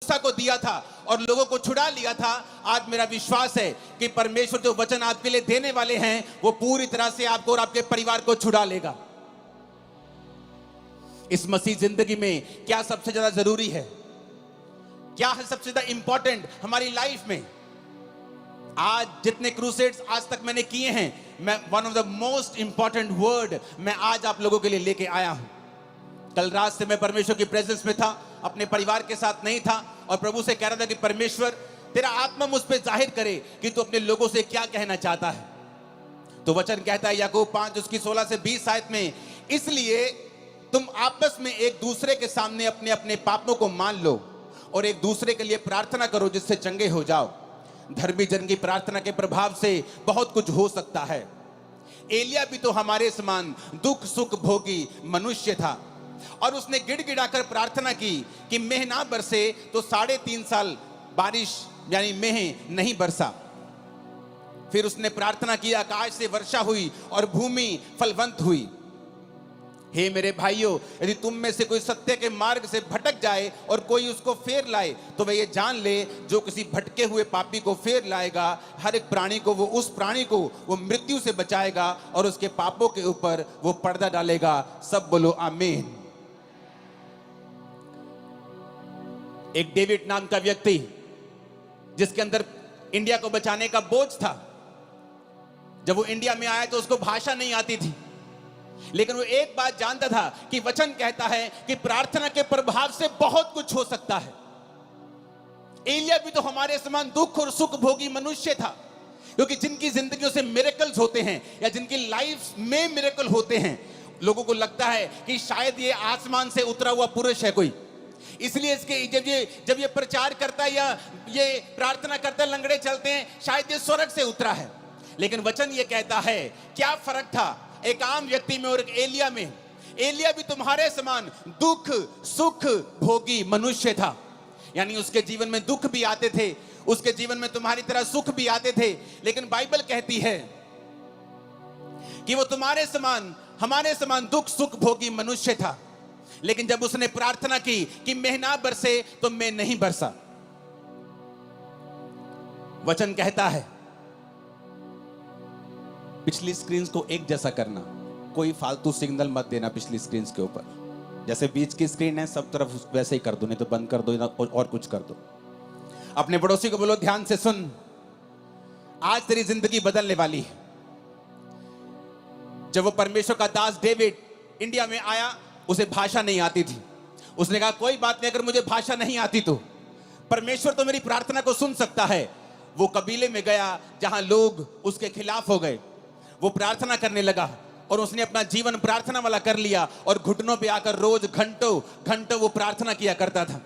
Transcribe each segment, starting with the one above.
मूसा को दिया था और लोगों को छुड़ा लिया था, आज मेरा विश्वास है कि परमेश्वर जो वचन आपके लिए देने वाले हैं वो पूरी तरह से आपको और आपके परिवार को छुड़ा लेगा। इस मसीह जिंदगी में क्या सबसे ज्यादा जरूरी है, क्या है सबसे ज्यादा इंपॉर्टेंट हमारी लाइफ में? आज जितने क्रूसेड्स आज तक मैंने किए हैं, मैं one of the most important word मैं आज आप लोगों के लिए लेके आया हूं। कल रात से मैं परमेश्वर की प्रेजेंस में था, अपने परिवार के साथ नहीं था, और प्रभु से कह रहा था कि परमेश्वर तेरा आत्मा मुझ पे जाहिर करे कि तू अपने लोगों से क्या कहना चाहता है। तो वचन कहता है याकूब 5 उसकी 16 से 20 आयत में, इसलिए तुम आपस में एक दूसरे के सामने अपने अपने पापों को मान लो और एक दूसरे के लिए प्रार्थना करो जिससे चंगे हो जाओ। धर्मी जन की प्रार्थना के प्रभाव से बहुत कुछ हो सकता है। एलिया भी तो हमारे समान दुख सुख भोगी मनुष्य था और उसने गिड़गिड़ाकर प्रार्थना की कि मेह ना बरसे, तो 3.5 साल बारिश यानी मेह नहीं बरसा। फिर उसने प्रार्थना की, आकाश से वर्षा हुई और भूमि फलवंत हुई। हे मेरे भाइयों, यदि तुम में से कोई सत्य के मार्ग से भटक जाए और कोई उसको फेर लाए, तो वह ये जान ले जो किसी भटके हुए पापी को फेर लाएगा, हर एक प्राणी को उस प्राणी को वो मृत्यु से बचाएगा और उसके पापों के ऊपर वो पर्दा डालेगा। सब बोलो आमीन। एक डेविड नाम का व्यक्ति जिसके अंदर इंडिया को बचाने का बोझ था, जब वो इंडिया में आया तो उसको भाषा नहीं आती थी, लेकिन वो एक बात जानता था कि वचन कहता है कि प्रार्थना के प्रभाव से बहुत कुछ हो सकता है। एलिया भी तो हमारे समान दुख और सुख भोगी मनुष्य था, क्योंकि जिनकी जिंदगियों से मिरेकल्स होते हैं या जिनकी लाइफ में मिरेकल होते हैं, लोगों को लगता है कि शायद ये आसमान से उतरा हुआ पुरुष है कोई, इसलिए इसके जब ये प्रचार करता है या ये प्रार्थना करता है, लंगड़े चलते हैं, शायद ये स्वर्ग से उतरा है। लेकिन वचन ये कहता है, क्या फर्क था एक आम व्यक्ति में और एक एलिया में? एलिया भी तुम्हारे समान दुख सुख भोगी मनुष्य था, यानी उसके जीवन में दुख भी आते थे, उसके जीवन में तुम्हारी तरह सुख भी आते थे, लेकिन बाइबल कहती है कि वो तुम्हारे समान हमारे समान दुख सुख भोगी मनुष्य था। लेकिन जब उसने प्रार्थना की कि मेह ना बरसे, तो मेह नहीं बरसा। वचन कहता है, पिछली स्क्रीन को एक जैसा करना, कोई फालतू सिग्नल मत देना पिछली स्क्रीन के ऊपर। जैसे बीच की स्क्रीन है सब तरफ वैसे ही कर दो, नहीं तो बंद कर दो और कुछ कर दो। अपने पड़ोसी को बोलो, ध्यान से सुन, आज तेरी जिंदगी बदलने वाली है। जब वो परमेश्वर का दास डेविड इंडिया में आया, उसे भाषा नहीं आती थी। उसने कहा कोई बात नहीं, अगर मुझे भाषा नहीं आती तो परमेश्वर तो मेरी प्रार्थना को सुन सकता है। वो कबीले में गया जहां लोग उसके खिलाफ हो गए, वो प्रार्थना करने लगा और उसने अपना जीवन प्रार्थना वाला कर लिया और घुटनों पे आकर रोज घंटों घंटों वो प्रार्थना किया करता था।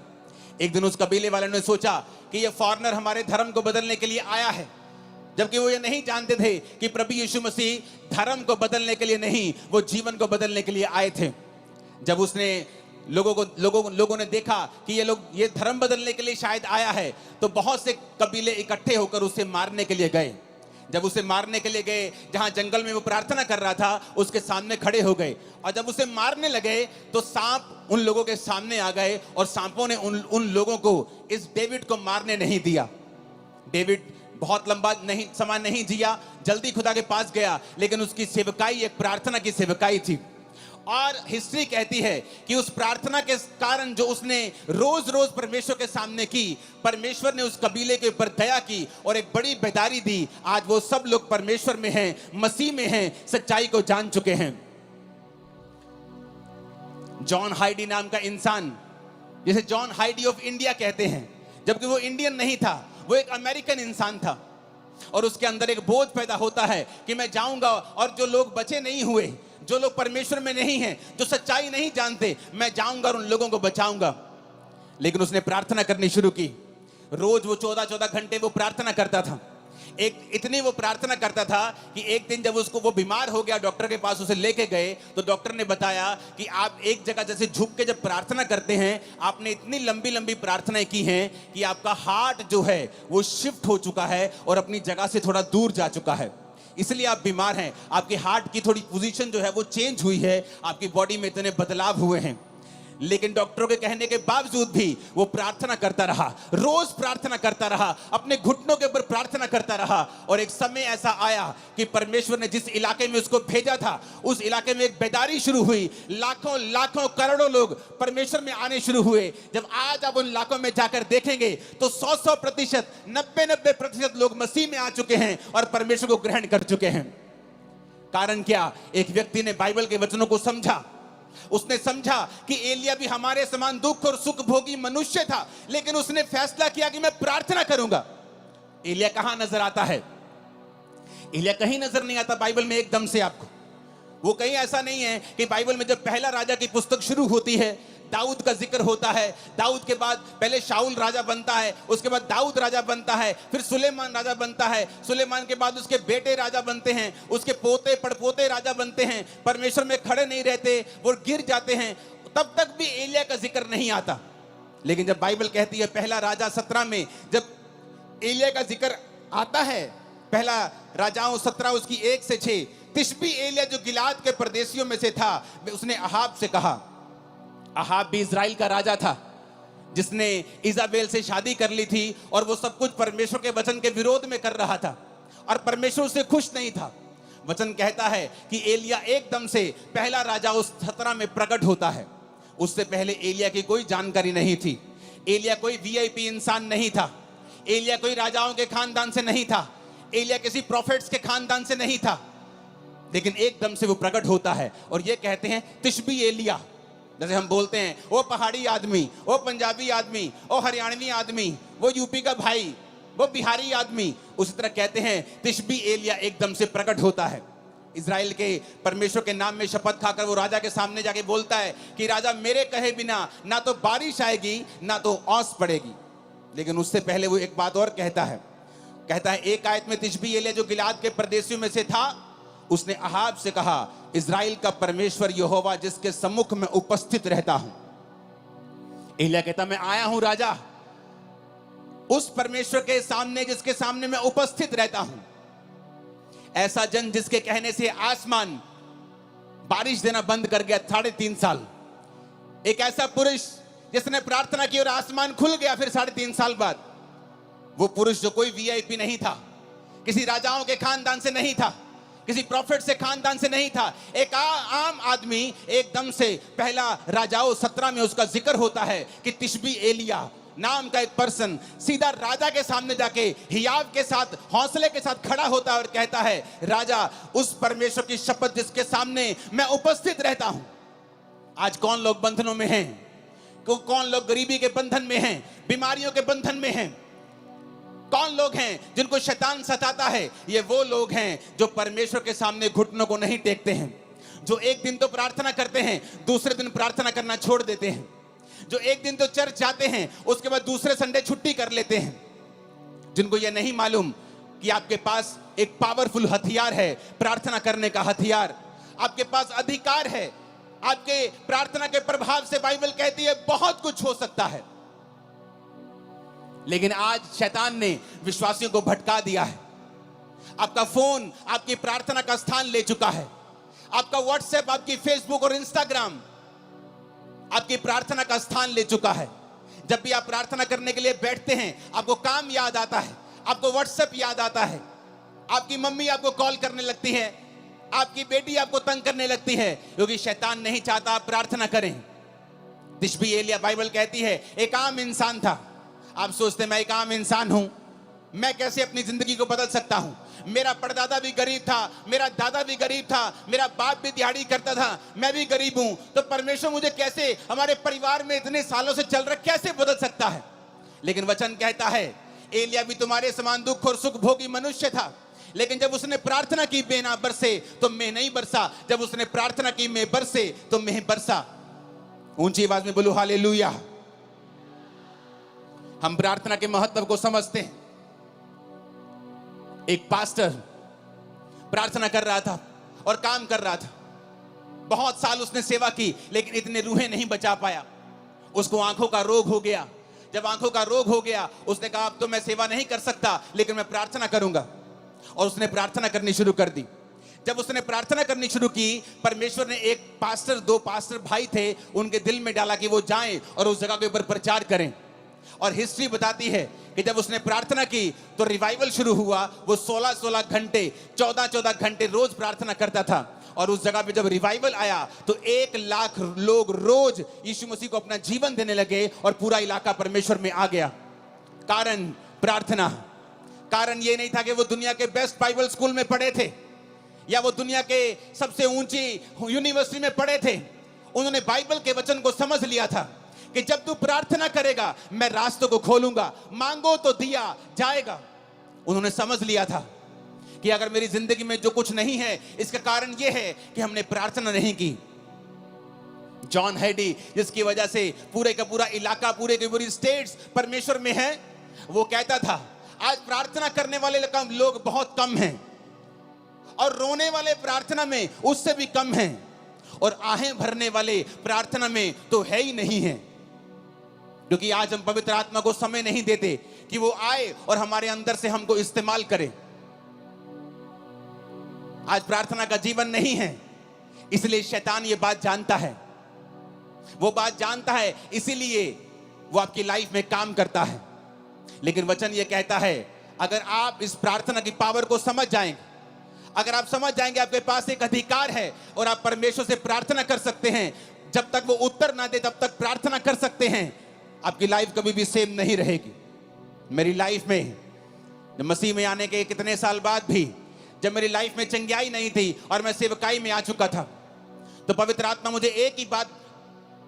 एक दिन उस कबीले वाले ने सोचा कि ये फॉरेनर हमारे धर्म को बदलने के लिए आया है, जबकि वो ये नहीं जानते थे कि प्रभु यीशु मसीह धर्म को बदलने के लिए नहीं, वो जीवन को बदलने के लिए आए थे। जब उसने लोगों ने देखा कि ये धर्म बदलने के लिए शायद आया है, तो बहुत से कबीले इकट्ठे होकर उसे मारने के लिए गए। जब उसे मारने के लिए गए, जहां जंगल में वो प्रार्थना कर रहा था, उसके सामने खड़े हो गए और जब उसे मारने लगे तो सांप उन लोगों के सामने आ गए और सांपों ने उन लोगों को इस डेविड को मारने नहीं दिया। डेविड बहुत लंबा समय नहीं जिया, जल्दी खुदा के पास गया, लेकिन उसकी सेवकाई एक प्रार्थना की सेवकाई थी। और हिस्ट्री कहती है कि उस प्रार्थना के कारण जो उसने रोज रोज परमेश्वर के सामने की, परमेश्वर ने उस कबीले के ऊपर दया की और एक बड़ी बेदारी दी। आज वो सब लोग परमेश्वर में हैं, मसीह में हैं, सच्चाई को जान चुके हैं। जॉन हाइडी नाम का इंसान, जिसे जॉन हाइडी ऑफ इंडिया कहते हैं, जबकि वो इंडियन नहीं था, वो एक अमेरिकन इंसान था। और उसके अंदर एक बोझ पैदा होता है कि मैं जाऊंगा और जो लोग बचे नहीं हुए, जो लोग परमेश्वर में नहीं हैं, जो सच्चाई नहीं जानते, मैं जाऊंगा और उन लोगों को बचाऊंगा। लेकिन उसने प्रार्थना करनी शुरू की। रोज वो 14-14 घंटे वो प्रार्थना करता था। इतनी वो प्रार्थना करता था कि एक दिन जब वो बीमार हो गया, डॉक्टर के पास उसे लेके गए, तो डॉक्टर ने बताया कि आप एक जगह जैसे झुक के जब प्रार्थना करते हैं, आपने इतनी लंबी लंबी प्रार्थनाएं की हैं कि आपका हार्ट जो है वो शिफ्ट हो चुका है और अपनी जगह से थोड़ा दूर जा चुका है, इसलिए आप बीमार हैं। आपके हार्ट की थोड़ी पोजीशन जो है वो चेंज हुई है, आपकी बॉडी में इतने बदलाव हुए हैं। लेकिन डॉक्टरों के कहने के बावजूद भी वो प्रार्थना करता रहा, रोज प्रार्थना करता रहा, अपने घुटनों के ऊपर प्रार्थना करता रहा। और एक समय ऐसा आया कि परमेश्वर ने जिस इलाके में उसको भेजा था, उस इलाके में एक बेदारी शुरू हुई। लाखों लाखों करोड़ों लोग परमेश्वर में आने शुरू हुए। जब आज आप उन इलाकों में जाकर देखेंगे तो 100% 90% लोग मसीह में आ चुके हैं और परमेश्वर को ग्रहण कर चुके हैं। कारण क्या? एक व्यक्ति ने बाइबल के वचनों को समझा। उसने समझा कि एलिया भी हमारे समान दुख और सुख भोगी मनुष्य था, लेकिन उसने फैसला किया कि मैं प्रार्थना करूंगा। एलिया कहां नजर आता है? एलिया कहीं नजर नहीं आता बाइबल में एकदम से आपको। वो कहीं ऐसा नहीं है कि बाइबल में जब पहला राजा की पुस्तक शुरू होती है, दाऊद का जिक्र होता है। दाऊद के बाद पहले शाऊल राजा बनता है, उसके बाद दाऊद राजा बनता है, फिर सुलेमान राजा बनता है, सुलेमान के बाद उसके बेटे राजा बनते हैं, उसके पोते पड़पोते राजा बनते हैं। परमेश्वर में खड़े नहीं रहते, वो गिर जाते हैं। तब तक भी एलिया का जिक्र नहीं आता। लेकिन जब बाइबल कहती है पहला राजा 17 में जब एलिया का जिक्र आता है, पहला राजाओं 17 उसकी 1 से 6, तिशबी एलिया जो गिलाद के परदेशियों में से था, उसने अहाब से कहा। अहाब भी इजराइल का राजा था जिसने इजाबेल से शादी कर ली थी और वो सब कुछ परमेश्वर के वचन के विरोध में कर रहा था और परमेश्वर उससे खुश नहीं था। वचन कहता है कि एलिया एकदम से पहला राजा उस 17 में प्रकट होता है। उससे पहले एलिया की कोई जानकारी नहीं थी। एलिया कोई वीआईपी इंसान नहीं था। एलिया कोई राजाओं के खानदान से नहीं था। एलिया किसी प्रॉफिट्स के खानदान से नहीं था। लेकिन एकदम से वो प्रकट होता है और ये कहते हैं तिशबी एलिया। जैसे हम बोलते हैं वो पहाड़ी आदमी, वो पंजाबी आदमी, वो हरियाणवी आदमी, वो यूपी का भाई, वो बिहारी आदमी, उसी तरह कहते हैं तिशबी एलिया एकदम से प्रकट होता है। इजराइल के परमेश्वर के नाम में शपथ खाकर वो राजा के सामने जाके बोलता है कि राजा मेरे कहे बिना ना तो बारिश आएगी ना तो ओस पड़ेगी। लेकिन उससे पहले वो एक बात और कहता है एक आयत में तिशबी एलिया जो गिलाद के परदेशियों में से था, उसने अहाब से कहा, इजराइल का परमेश्वर यहोवा जिसके सम्मुख में उपस्थित रहता हूं। एलिया कहता मैं आया हूं राजा, उस परमेश्वर के सामने जिसके सामने मैं उपस्थित रहता हूं। ऐसा जन जिसके कहने से आसमान बारिश देना बंद कर गया 3.5 साल। एक ऐसा पुरुष जिसने प्रार्थना की और आसमान खुल गया फिर 3.5 साल बाद। वो पुरुष जो कोई वीआईपी नहीं था, किसी राजाओं के खानदान से नहीं था, किसी प्रॉफिट से खानदान से नहीं था, एक आम आदमी। एकदम से पहला राजाओं 17 में उसका जिक्र होता है कि तिशबी एलिया नाम का एक पर्सन सीधा राजा के सामने जाके हियाव के साथ हौसले के साथ खड़ा होता है और कहता है राजा उस परमेश्वर की शपथ जिसके सामने मैं उपस्थित रहता हूं। आज कौन लोग बंधनों में हैं? कौन लोग गरीबी के बंधन में हैं, बीमारियों के बंधन में हैं? कौन लोग हैं जिनको शैतान सताता है? ये वो लोग हैं जो परमेश्वर के सामने घुटनों को नहीं टेकते हैं, जो एक दिन तो प्रार्थना करते हैं दूसरे दिन प्रार्थना करना छोड़ देते हैं, जो एक दिन तो चर्च जाते हैं उसके बाद दूसरे संडे छुट्टी कर लेते हैं, जिनको ये नहीं मालूम कि आपके पास एक पावरफुल हथियार है, प्रार्थना करने का हथियार। आपके पास अधिकार है। आपके प्रार्थना के प्रभाव से बाइबल कहती है बहुत कुछ हो सकता है। लेकिन आज शैतान ने विश्वासियों को भटका दिया है। आपका फोन आपकी प्रार्थना का स्थान ले चुका है। आपका व्हाट्सएप, आपकी फेसबुक और इंस्टाग्राम आपकी प्रार्थना का स्थान ले चुका है। जब भी आप प्रार्थना करने के लिए बैठते हैं आपको काम याद आता है, आपको व्हाट्सएप याद आता है, आपकी मम्मी आपको कॉल करने लगती है, आपकी बेटी आपको तंग करने लगती है, क्योंकि शैतान नहीं चाहता आप प्रार्थना करें। तिशबी एलिया बाइबल कहती है एक आम इंसान था। आप सोचते मैं एक आम इंसान हूं, मैं कैसे अपनी जिंदगी को बदल सकता हूं? मेरा परदादा भी गरीब था, मेरा दादा भी गरीब था, मेरा बाप भी दिहाड़ी करता था, मैं भी गरीब हूं, तो परमेश्वर मुझे कैसे हमारे परिवार में इतने सालों से चल रहा कैसे बदल सकता है? लेकिन वचन कहता है एलिया भी तुम्हारे समान दुख और सुख भोगी मनुष्य था, लेकिन जब उसने प्रार्थना की मेघ बरसे तो मेघ नहीं बरसा, जब उसने प्रार्थना की मेघ बरसे तो मेघ बरसा। ऊंची आवाज में बोलो हालेलुया। हम प्रार्थना के महत्व को समझते हैं। एक पास्टर प्रार्थना कर रहा था और काम कर रहा था। बहुत साल उसने सेवा की लेकिन इतने रूहें नहीं बचा पाया। उसको आंखों का रोग हो गया। जब आंखों का रोग हो गया उसने कहा अब तो मैं सेवा नहीं कर सकता लेकिन मैं प्रार्थना करूंगा, और उसने प्रार्थना करनी शुरू कर दी। जब उसने प्रार्थना करनी शुरू की, परमेश्वर ने एक पास्टर, 2 पास्टर भाई थे, उनके दिल में डाला कि वो जाएं और उस जगह के ऊपर प्रचार करें। और हिस्ट्री बताती है कि जब उसने प्रार्थना की तो रिवाइवल शुरू हुआ। वो 16-16 घंटे, 14-14 घंटे रोज प्रार्थना करता था। और उस जगह पे जब रिवाइवल आया तो 1 लाख लोग रोज यीशु मसीह को अपना जीवन देने लगे और पूरा इलाका परमेश्वर में आ गया। कारण प्रार्थना। कारण ये नहीं था कि वो दुनिया के बेस्ट बाइबल स्कूल में पढ़े थे या वो दुनिया के सबसे ऊंची यूनिवर्सिटी में पढ़े थे। उन्होंने बाइबल के वचन को समझ लिया था कि जब तू प्रार्थना करेगा मैं रास्तों को खोलूंगा, मांगो तो दिया जाएगा। उन्होंने समझ लिया था कि अगर मेरी जिंदगी में जो कुछ नहीं है इसका कारण यह है कि हमने प्रार्थना नहीं की। जॉन हैडी, जिसकी वजह से पूरे का पूरा इलाका, पूरे की पूरी स्टेट्स परमेश्वर में है, वो कहता था आज प्रार्थना करने वाले लोग बहुत कम हैं और रोने वाले प्रार्थना में उससे भी कम हैं और आहें भरने वाले प्रार्थना में तो है ही नहीं है। क्योंकि आज हम पवित्र आत्मा को समय नहीं देते कि वो आए और हमारे अंदर से हमको इस्तेमाल करे। आज प्रार्थना का जीवन नहीं है, इसलिए शैतान ये बात जानता है। वो बात जानता है, इसीलिए वो आपकी लाइफ में काम करता है। लेकिन वचन ये कहता है अगर आप इस प्रार्थना की पावर को समझ जाएंगे, अगर आप समझ जाएंगे आपके पास एक अधिकार है और आप परमेश्वर से प्रार्थना कर सकते हैं, जब तक वो उत्तर ना दे तब तक प्रार्थना कर सकते हैं, आपकी लाइफ कभी भी सेम नहीं रहेगी। मेरी लाइफ में मसीह में आने के कितने साल बाद भी जब मेरी लाइफ में चंगाई नहीं थी और मैं सेवकाई में आ चुका था, तो पवित्र आत्मा मुझे एक ही बात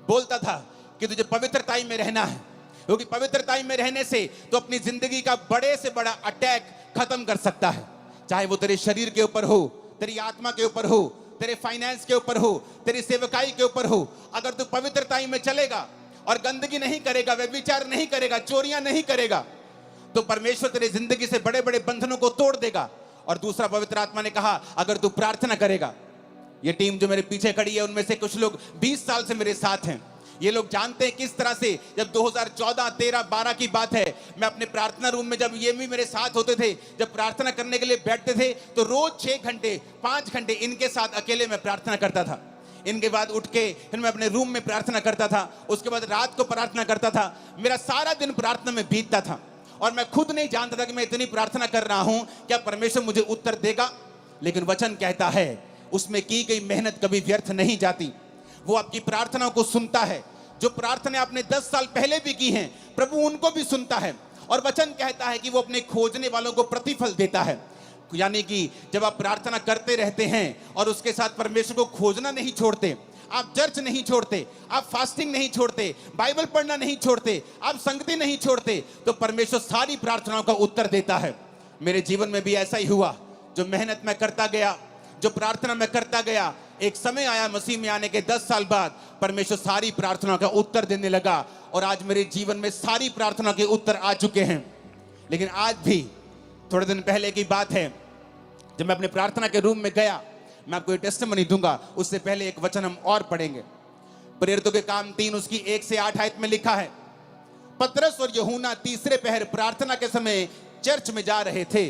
बोलता था कि तुझे पवित्रताई में रहना है। क्योंकि पवित्रताई में रहने से तो अपनी जिंदगी का बड़े से बड़ा अटैक खत्म कर सकता है, चाहे वो तेरे शरीर के ऊपर हो, तेरी आत्मा के ऊपर हो, तेरे फाइनेंस के ऊपर हो, तेरी सेवकाई के ऊपर हो। अगर तू पवित्रताई में चलेगा और गंदगी नहीं करेगा, व्यभिचार नहीं करेगा, चोरियां नहीं करेगा, तो परमेश्वर तेरी जिंदगी से बड़े बड़े बंधनों को तोड़ देगा। और दूसरा, पवित्र आत्मा ने कहा अगर तू प्रार्थना करेगा। ये टीम जो मेरे पीछे खड़ी है उनमें से कुछ लोग 20 साल से मेरे साथ हैं। ये लोग जानते हैं किस तरह से जब 2014, 13, 12 की बात है, मैं अपने प्रार्थना रूम में, जब ये भी मेरे साथ होते थे, जब प्रार्थना करने के लिए बैठते थे तो रोज 6 घंटे 5 घंटे इनके साथ अकेले में प्रार्थना करता था। इनके बाद उठ के फिर मैं अपने रूम में प्रार्थना करता था, उसके बाद रात को प्रार्थना करता था। मेरा सारा दिन प्रार्थना में बीतता था और मैं खुद नहीं जानता था कि मैं इतनी प्रार्थना कर रहा हूं, क्या परमेश्वर मुझे उत्तर देगा। लेकिन वचन कहता है उसमें की गई मेहनत कभी व्यर्थ नहीं जाती। वो आपकी प्रार्थनाओं को सुनता है। जो प्रार्थना आपने 10 साल पहले भी की हैं, प्रभु उनको भी सुनता है। और वचन कहता है कि वो अपने खोजने वालों को प्रतिफल देता है। यानी कि जब आप प्रार्थना करते रहते हैं और उसके साथ परमेश्वर को खोजना नहीं छोड़ते, आप चर्च नहीं छोड़ते, आप फास्टिंग नहीं छोड़ते, बाइबल पढ़ना नहीं छोड़ते, आप संगति नहीं छोड़ते, तो परमेश्वर सारी प्रार्थनाओं का उत्तर देता है। मेरे जीवन में भी ऐसा ही हुआ। जो मेहनत मैं करता गया, जो प्रार्थना मैं करता गया, एक समय आया मसीह में आने के 10 साल बाद परमेश्वर सारी प्रार्थनाओं का उत्तर देने लगा और आज मेरे जीवन में सारी प्रार्थना के उत्तर आ चुके हैं। लेकिन आज भी थोड़े दिन पहले की बात है, जब मैं अपने प्रार्थना के रूम में गया, मैं आपको ये टेस्टिमनी दूंगा, उससे पहले एक वचन हम और पढ़ेंगे। प्रेरितों के काम 3 उसकी 1 से 8 आयत में लिखा है, पतरस और यूहन्ना तीसरे पहर प्रार्थना के समय चर्च में जा रहे थे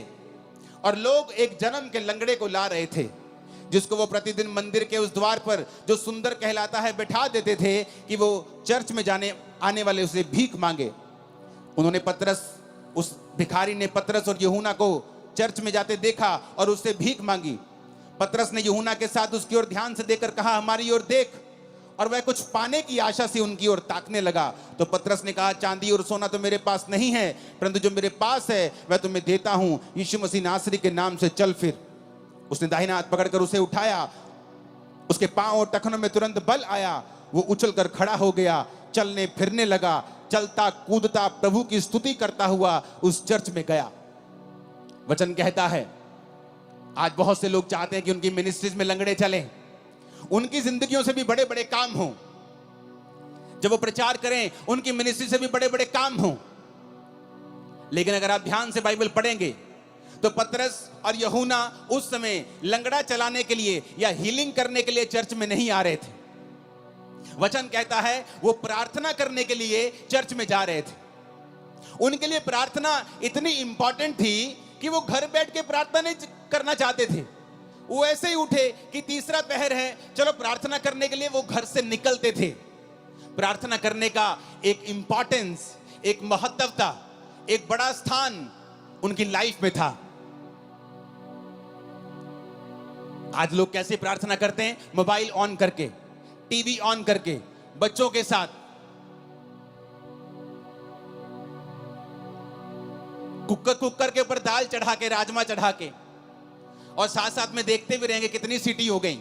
और लोग एक जन्म के लंगड़े को ला रहे थे, जिसको वो प्रतिदिन मंदिर के उस द्वार पर जो सुंदर कहलाता है बैठा देते थे कि वो चर्च में आने वाले उसे भीख मांगे। उन्होंने उस भिखारी ने पतरस और यूहन्ना को चर्च में जाते देखा और उससे भीख मांगी। पतरस ने यूहन्ना के साथ उसकी ओर ध्यान से देखकर कहा, हमारी ओर देख। और वह कुछ पाने की आशा से उनकी ओर ताकने लगा। तो पतरस ने कहा, चांदी और सोना तो मेरे पास नहीं है, परंतु जो मेरे पास है वह तुम्हें देता हूं। यीशु मसीह नासरी के नाम से चल फिर। उसने दाहिना हाथ पकड़कर उसे उठाया। उसके पांव और टखनों में तुरंत बल आया। वो उछलकर खड़ा हो गया, चलने फिरने लगा, चलता कूदता प्रभु की स्तुति करता हुआ उस चर्च में गया। वचन कहता है आज बहुत से लोग चाहते हैं कि उनकी मिनिस्ट्रीज में लंगड़े चलें, उनकी जिंदगियों से भी बड़े बड़े काम हों। जब वो प्रचार करें उनकी मिनिस्ट्री से भी बड़े बड़े काम हों। लेकिन अगर आप ध्यान से बाइबल पढ़ेंगे तो पतरस और यूहन्ना उस समय लंगड़ा चलाने के लिए या हीलिंग करने के लिए चर्च में नहीं आ रहे थे। वचन कहता है वो प्रार्थना करने के लिए चर्च में जा रहे थे। उनके लिए प्रार्थना इतनी इंपॉर्टेंट थी कि वो घर बैठ के प्रार्थना नहीं करना चाहते थे। वो ऐसे ही उठे कि तीसरा पहर है, चलो प्रार्थना करने के लिए वो घर से निकलते थे। प्रार्थना करने का एक इंपॉर्टेंस, एक महत्वता, एक बड़ा स्थान उनकी लाइफ में था। आज लोग कैसे प्रार्थना करते हैं? मोबाइल ऑन करके, टीवी ऑन करके, बच्चों के साथ, कुकर के ऊपर दाल चढ़ा के, राजमा चढ़ा के, और साथ साथ में देखते भी रहेंगे कितनी सीटी हो गई।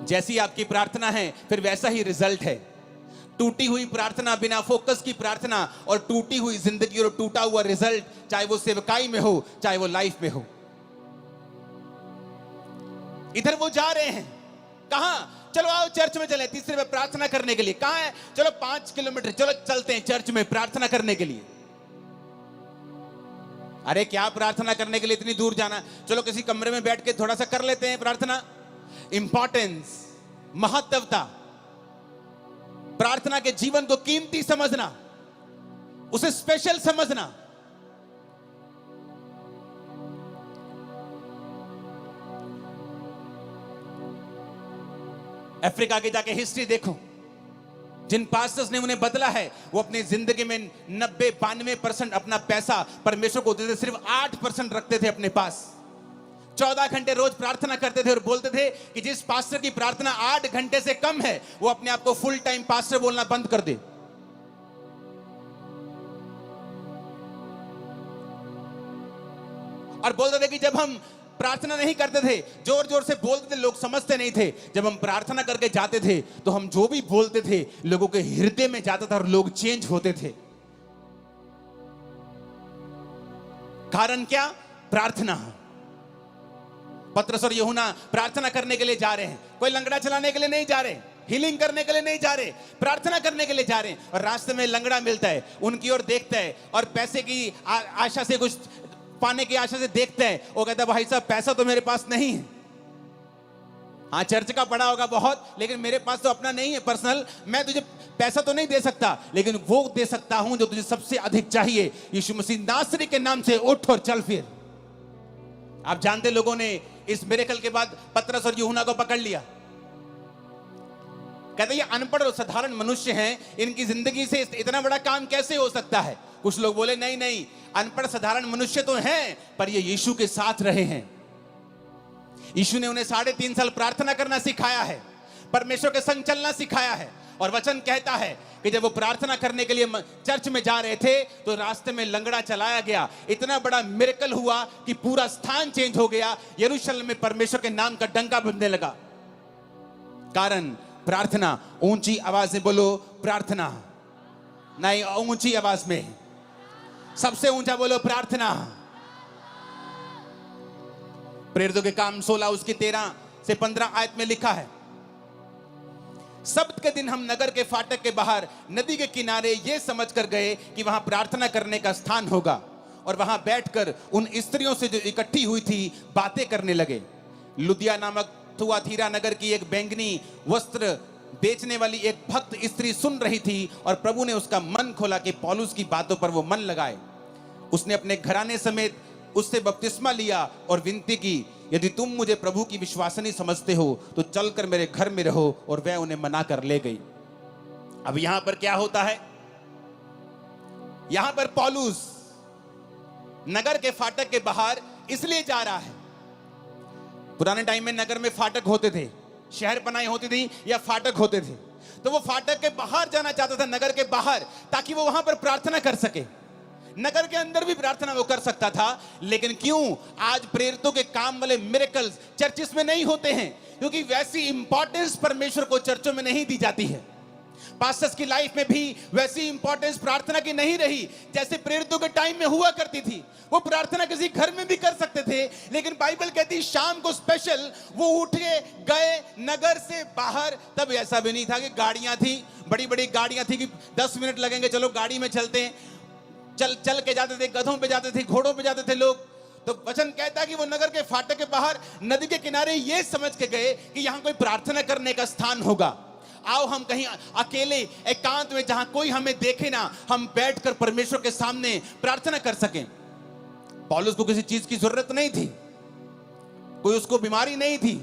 जैसी आपकी प्रार्थना है फिर वैसा ही रिजल्ट है। टूटी हुई प्रार्थना, बिना फोकस की प्रार्थना, और टूटी हुई जिंदगी और टूटा हुआ रिजल्ट, चाहे वो सेवकाई में हो चाहे वो लाइफ में हो। इधर वो जा रहे हैं, कहां? चलो आओ चर्च में चले तीसरे में प्रार्थना करने के लिए। कहां है? चलो 5 किलोमीटर, चलो चलते हैं चर्च में प्रार्थना करने के लिए। अरे क्या प्रार्थना करने के लिए इतनी दूर जाना? चलो किसी कमरे में बैठ के थोड़ा सा कर लेते हैं प्रार्थना। इंपॉर्टेंस, महत्वता, प्रार्थना के जीवन को कीमती समझना, उसे स्पेशल समझना। अफ्रीका की जाके हिस्ट्री देखो, जिन पास्टर्स ने उन्हें बदला है, वो अपनी जिंदगी में 90-92% अपना पैसा परमेश्वर को देते, सिर्फ 8% रखते थे अपने पास। 14 घंटे रोज प्रार्थना करते थे और बोलते थे कि जिस पास्टर की प्रार्थना 8 घंटे से कम है वो अपने आप को फुल टाइम पास्टर बोलना बंद कर दे। और बोलते थे कि जब हम प्रार्थना नहीं करते थे, जोर जोर से बोलते थे, लोग समझते नहीं थे। जब हम प्रार्थना करके जाते थे तो हम जो भी बोलते थे लोगों के हृदय में जाता था और लोग चेंज होते थे। कारण क्या? प्रार्थना। पतरस और यूहन्ना प्रार्थना करने के लिए जा रहे हैं। कोई लंगड़ा चलाने के लिए नहीं जा रहे, हीलिंग करने के लिए नहीं जा रहे, प्रार्थना करने के लिए जा रहे हैं। और रास्ते में लंगड़ा मिलता है, उनकी ओर देखता है और पैसे की आशा से, कुछ पाने की आशा से देखता है। वो कहता है भाई साहब पैसा तो मेरे पास नहीं है। हाँ चर्च का पड़ा होगा बहुत, लेकिन मेरे पास तो अपना नहीं है पर्सनल। मैं तुझे पैसा तो नहीं दे सकता, लेकिन वो दे सकता हूं जो तुझे सबसे अधिक चाहिए। यीशु मसीह नासरी के नाम से उठ और चल फिर। आप जानते लोगों ने इस मिरेकल के बाद पतरस और यूहन्ना को पकड़ लिया। कहते ये अनपढ़ और साधारण मनुष्य हैं, इनकी जिंदगी से इतना बड़ा काम कैसे हो सकता है? कुछ लोग बोले नहीं नहीं, अनपढ़ साधारण मनुष्य तो हैं, पर ये यीशु के साथ रहे हैं। यीशु ने उन्हें 3.5 साल प्रार्थना करना सिखाया है, परमेश्वर के संग चलना सिखाया है। और वचन कहता है कि जब वो प्रार्थना करने के लिए चर्च में जा रहे थे तो रास्ते में लंगड़ा चलाया गया। इतना बड़ा मिरेकल हुआ कि पूरा स्थान चेंज हो गया। यरूशलेम में परमेश्वर के नाम का डंका बजने लगा। कारण प्रार्थना। ऊंची आवाज में बोलो प्रार्थना। नहीं, ऊंची आवाज में, सबसे ऊंचा बोलो प्रार्थना। प्रेरितों के काम 16 उसकी 13 से 15 आयत में लिखा है, सब्त के दिन हम नगर के फाटक के बाहर नदी के किनारे ये समझकर गए कि वहां प्रार्थना करने का स्थान होगा, और वहां बैठकर उन स्त्रियों से जो इकट्ठी हुई थी बातें करने लगे। लुदिया नामक थुआतीरा नगर की एक बैंगनी वस्त्र बेचने वाली एक भक्त स्त्री सुन रही थी और प्रभु ने उसका मन खोला कि पौलुस की बातों पर वो मन लगाए। उसने अपने घराने समेत उससे बपतिस्मा लिया और विनती की, यदि तुम मुझे प्रभु की विश्वासनी समझते हो तो चलकर मेरे घर में रहो, और वह उन्हें मना कर ले गई। अब यहां पर क्या होता है? यहां पर पौलुस नगर के फाटक के बाहर इसलिए जा रहा है। पुराने टाइम में नगर में फाटक होते थे, शहर पनाही होती थी या फाटक होते थे, तो वो फाटक के बाहर जाना चाहता था, नगर के बाहर, ताकि वो वहां पर प्रार्थना कर सके। नगर के अंदर भी प्रार्थना वो कर सकता था, लेकिन क्यों आज प्रेरितों के काम वाले मिरेकल्स चर्चिस में नहीं होते हैं? क्योंकि वैसी इंपॉर्टेंस परमेश्वर को चर्चों में नहीं दी जाती है। पास्टर्स की लाइफ में भी वैसी इंपॉर्टेंस प्रार्थना की नहीं रही जैसे प्रेरितों के टाइम में हुआ करती थी। वो प्रार्थना किसी घर में भी कर सकते थे, लेकिन बाइबल कहती शाम को स्पेशल वो उठ के गए नगर से बाहर। तब ऐसा भी नहीं था कि गाड़ियां थी, बड़ी बड़ी गाड़ियां थी कि 10 मिनट लगेंगे, चलो गाड़ी में चलते हैं। चल के जाते थे, गधों पे जाते थे, घोड़ों पे जाते थे लोग। तो वचन कहता है कि वो नगर के फाटक के बाहर नदी के किनारे ये समझ के गए कि यहां कोई प्रार्थना करने का स्थान होगा। आओ हम कहीं अकेले एकांत में, जहां कोई हमें देखे ना, हम बैठकर परमेश्वर के सामने प्रार्थना कर सकें। पौलुस को किसी चीज की जरूरत नहीं थी, कोई उसको बीमारी नहीं थी,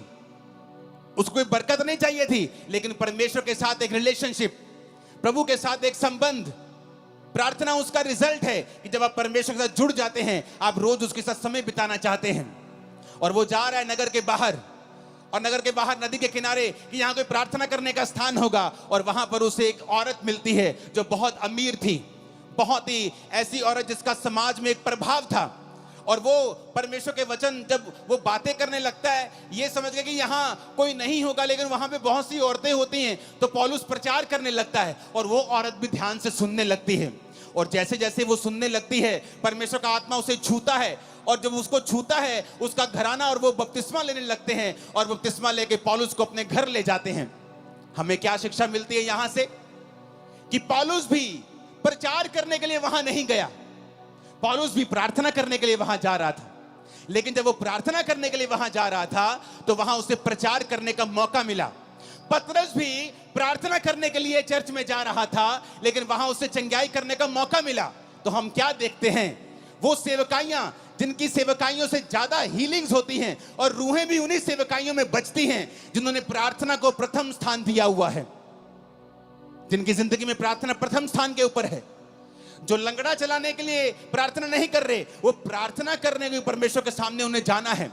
उसको कोई बरकत नहीं चाहिए थी, लेकिन परमेश्वर के साथ एक रिलेशनशिप, प्रभु के साथ एक संबंध, प्रार्थना उसका रिजल्ट है कि जब आप परमेश्वर के साथ जुड़ जाते हैं, आप रोज उसके साथ समय बिताना चाहते हैं। और वो जा रहा है नगर के बाहर, और नगर के बाहर नदी के किनारे कि यहाँ कोई प्रार्थना करने का स्थान होगा, और वहां पर उसे एक औरत मिलती है जो बहुत अमीर थी, बहुत ही ऐसी औरत जिसका समाज में एक प्रभाव था। और वो परमेश्वर के वचन जब वो बातें करने लगता है, ये समझ गया कि यहाँ कोई नहीं होगा, लेकिन वहां पे बहुत सी औरतें होती हैं, तो पौलुस प्रचार करने लगता है और वो औरत भी ध्यान से सुनने लगती है। और जैसे जैसे वो सुनने लगती है, परमेश्वर का आत्मा उसे छूता है, और जब उसको छूता है, उसका घराना और वो बपतिस्मा लेने लगते हैं, और बपतिस्मा लेके पौलुस को अपने घर ले जाते हैं। हमें क्या शिक्षा मिलती है यहां से? कि पौलुस भी प्रचार करने के लिए वहां नहीं गया, पौलुस भी प्रार्थना करने के लिए वहां जा रहा था। लेकिन जब वो प्रार्थना करने के लिए वहां जा रहा था, तो वहां उसे प्रचार करने का मौका मिला। पतरस भी प्रार्थना करने के लिए चर्च में जा रहा था, लेकिन वहां उसे चंगाई करने का मौका मिला। तो हम क्या देखते हैं? वो सेवकाइयां जिनकी सेवकाइयों से ज्यादा हीलिंग्स होती हैं, और रूहें भी उन्हीं सेवकाइयों में बचती हैं जिन्होंने प्रार्थना को प्रथम स्थान दिया हुआ है, जिनकी जिंदगी में प्रार्थना प्रथम स्थान के ऊपर है। जो लंगड़ा चलाने के लिए प्रार्थना नहीं कर रहे, वो प्रार्थना करने के परमेश्वर के सामने उन्हें जाना है।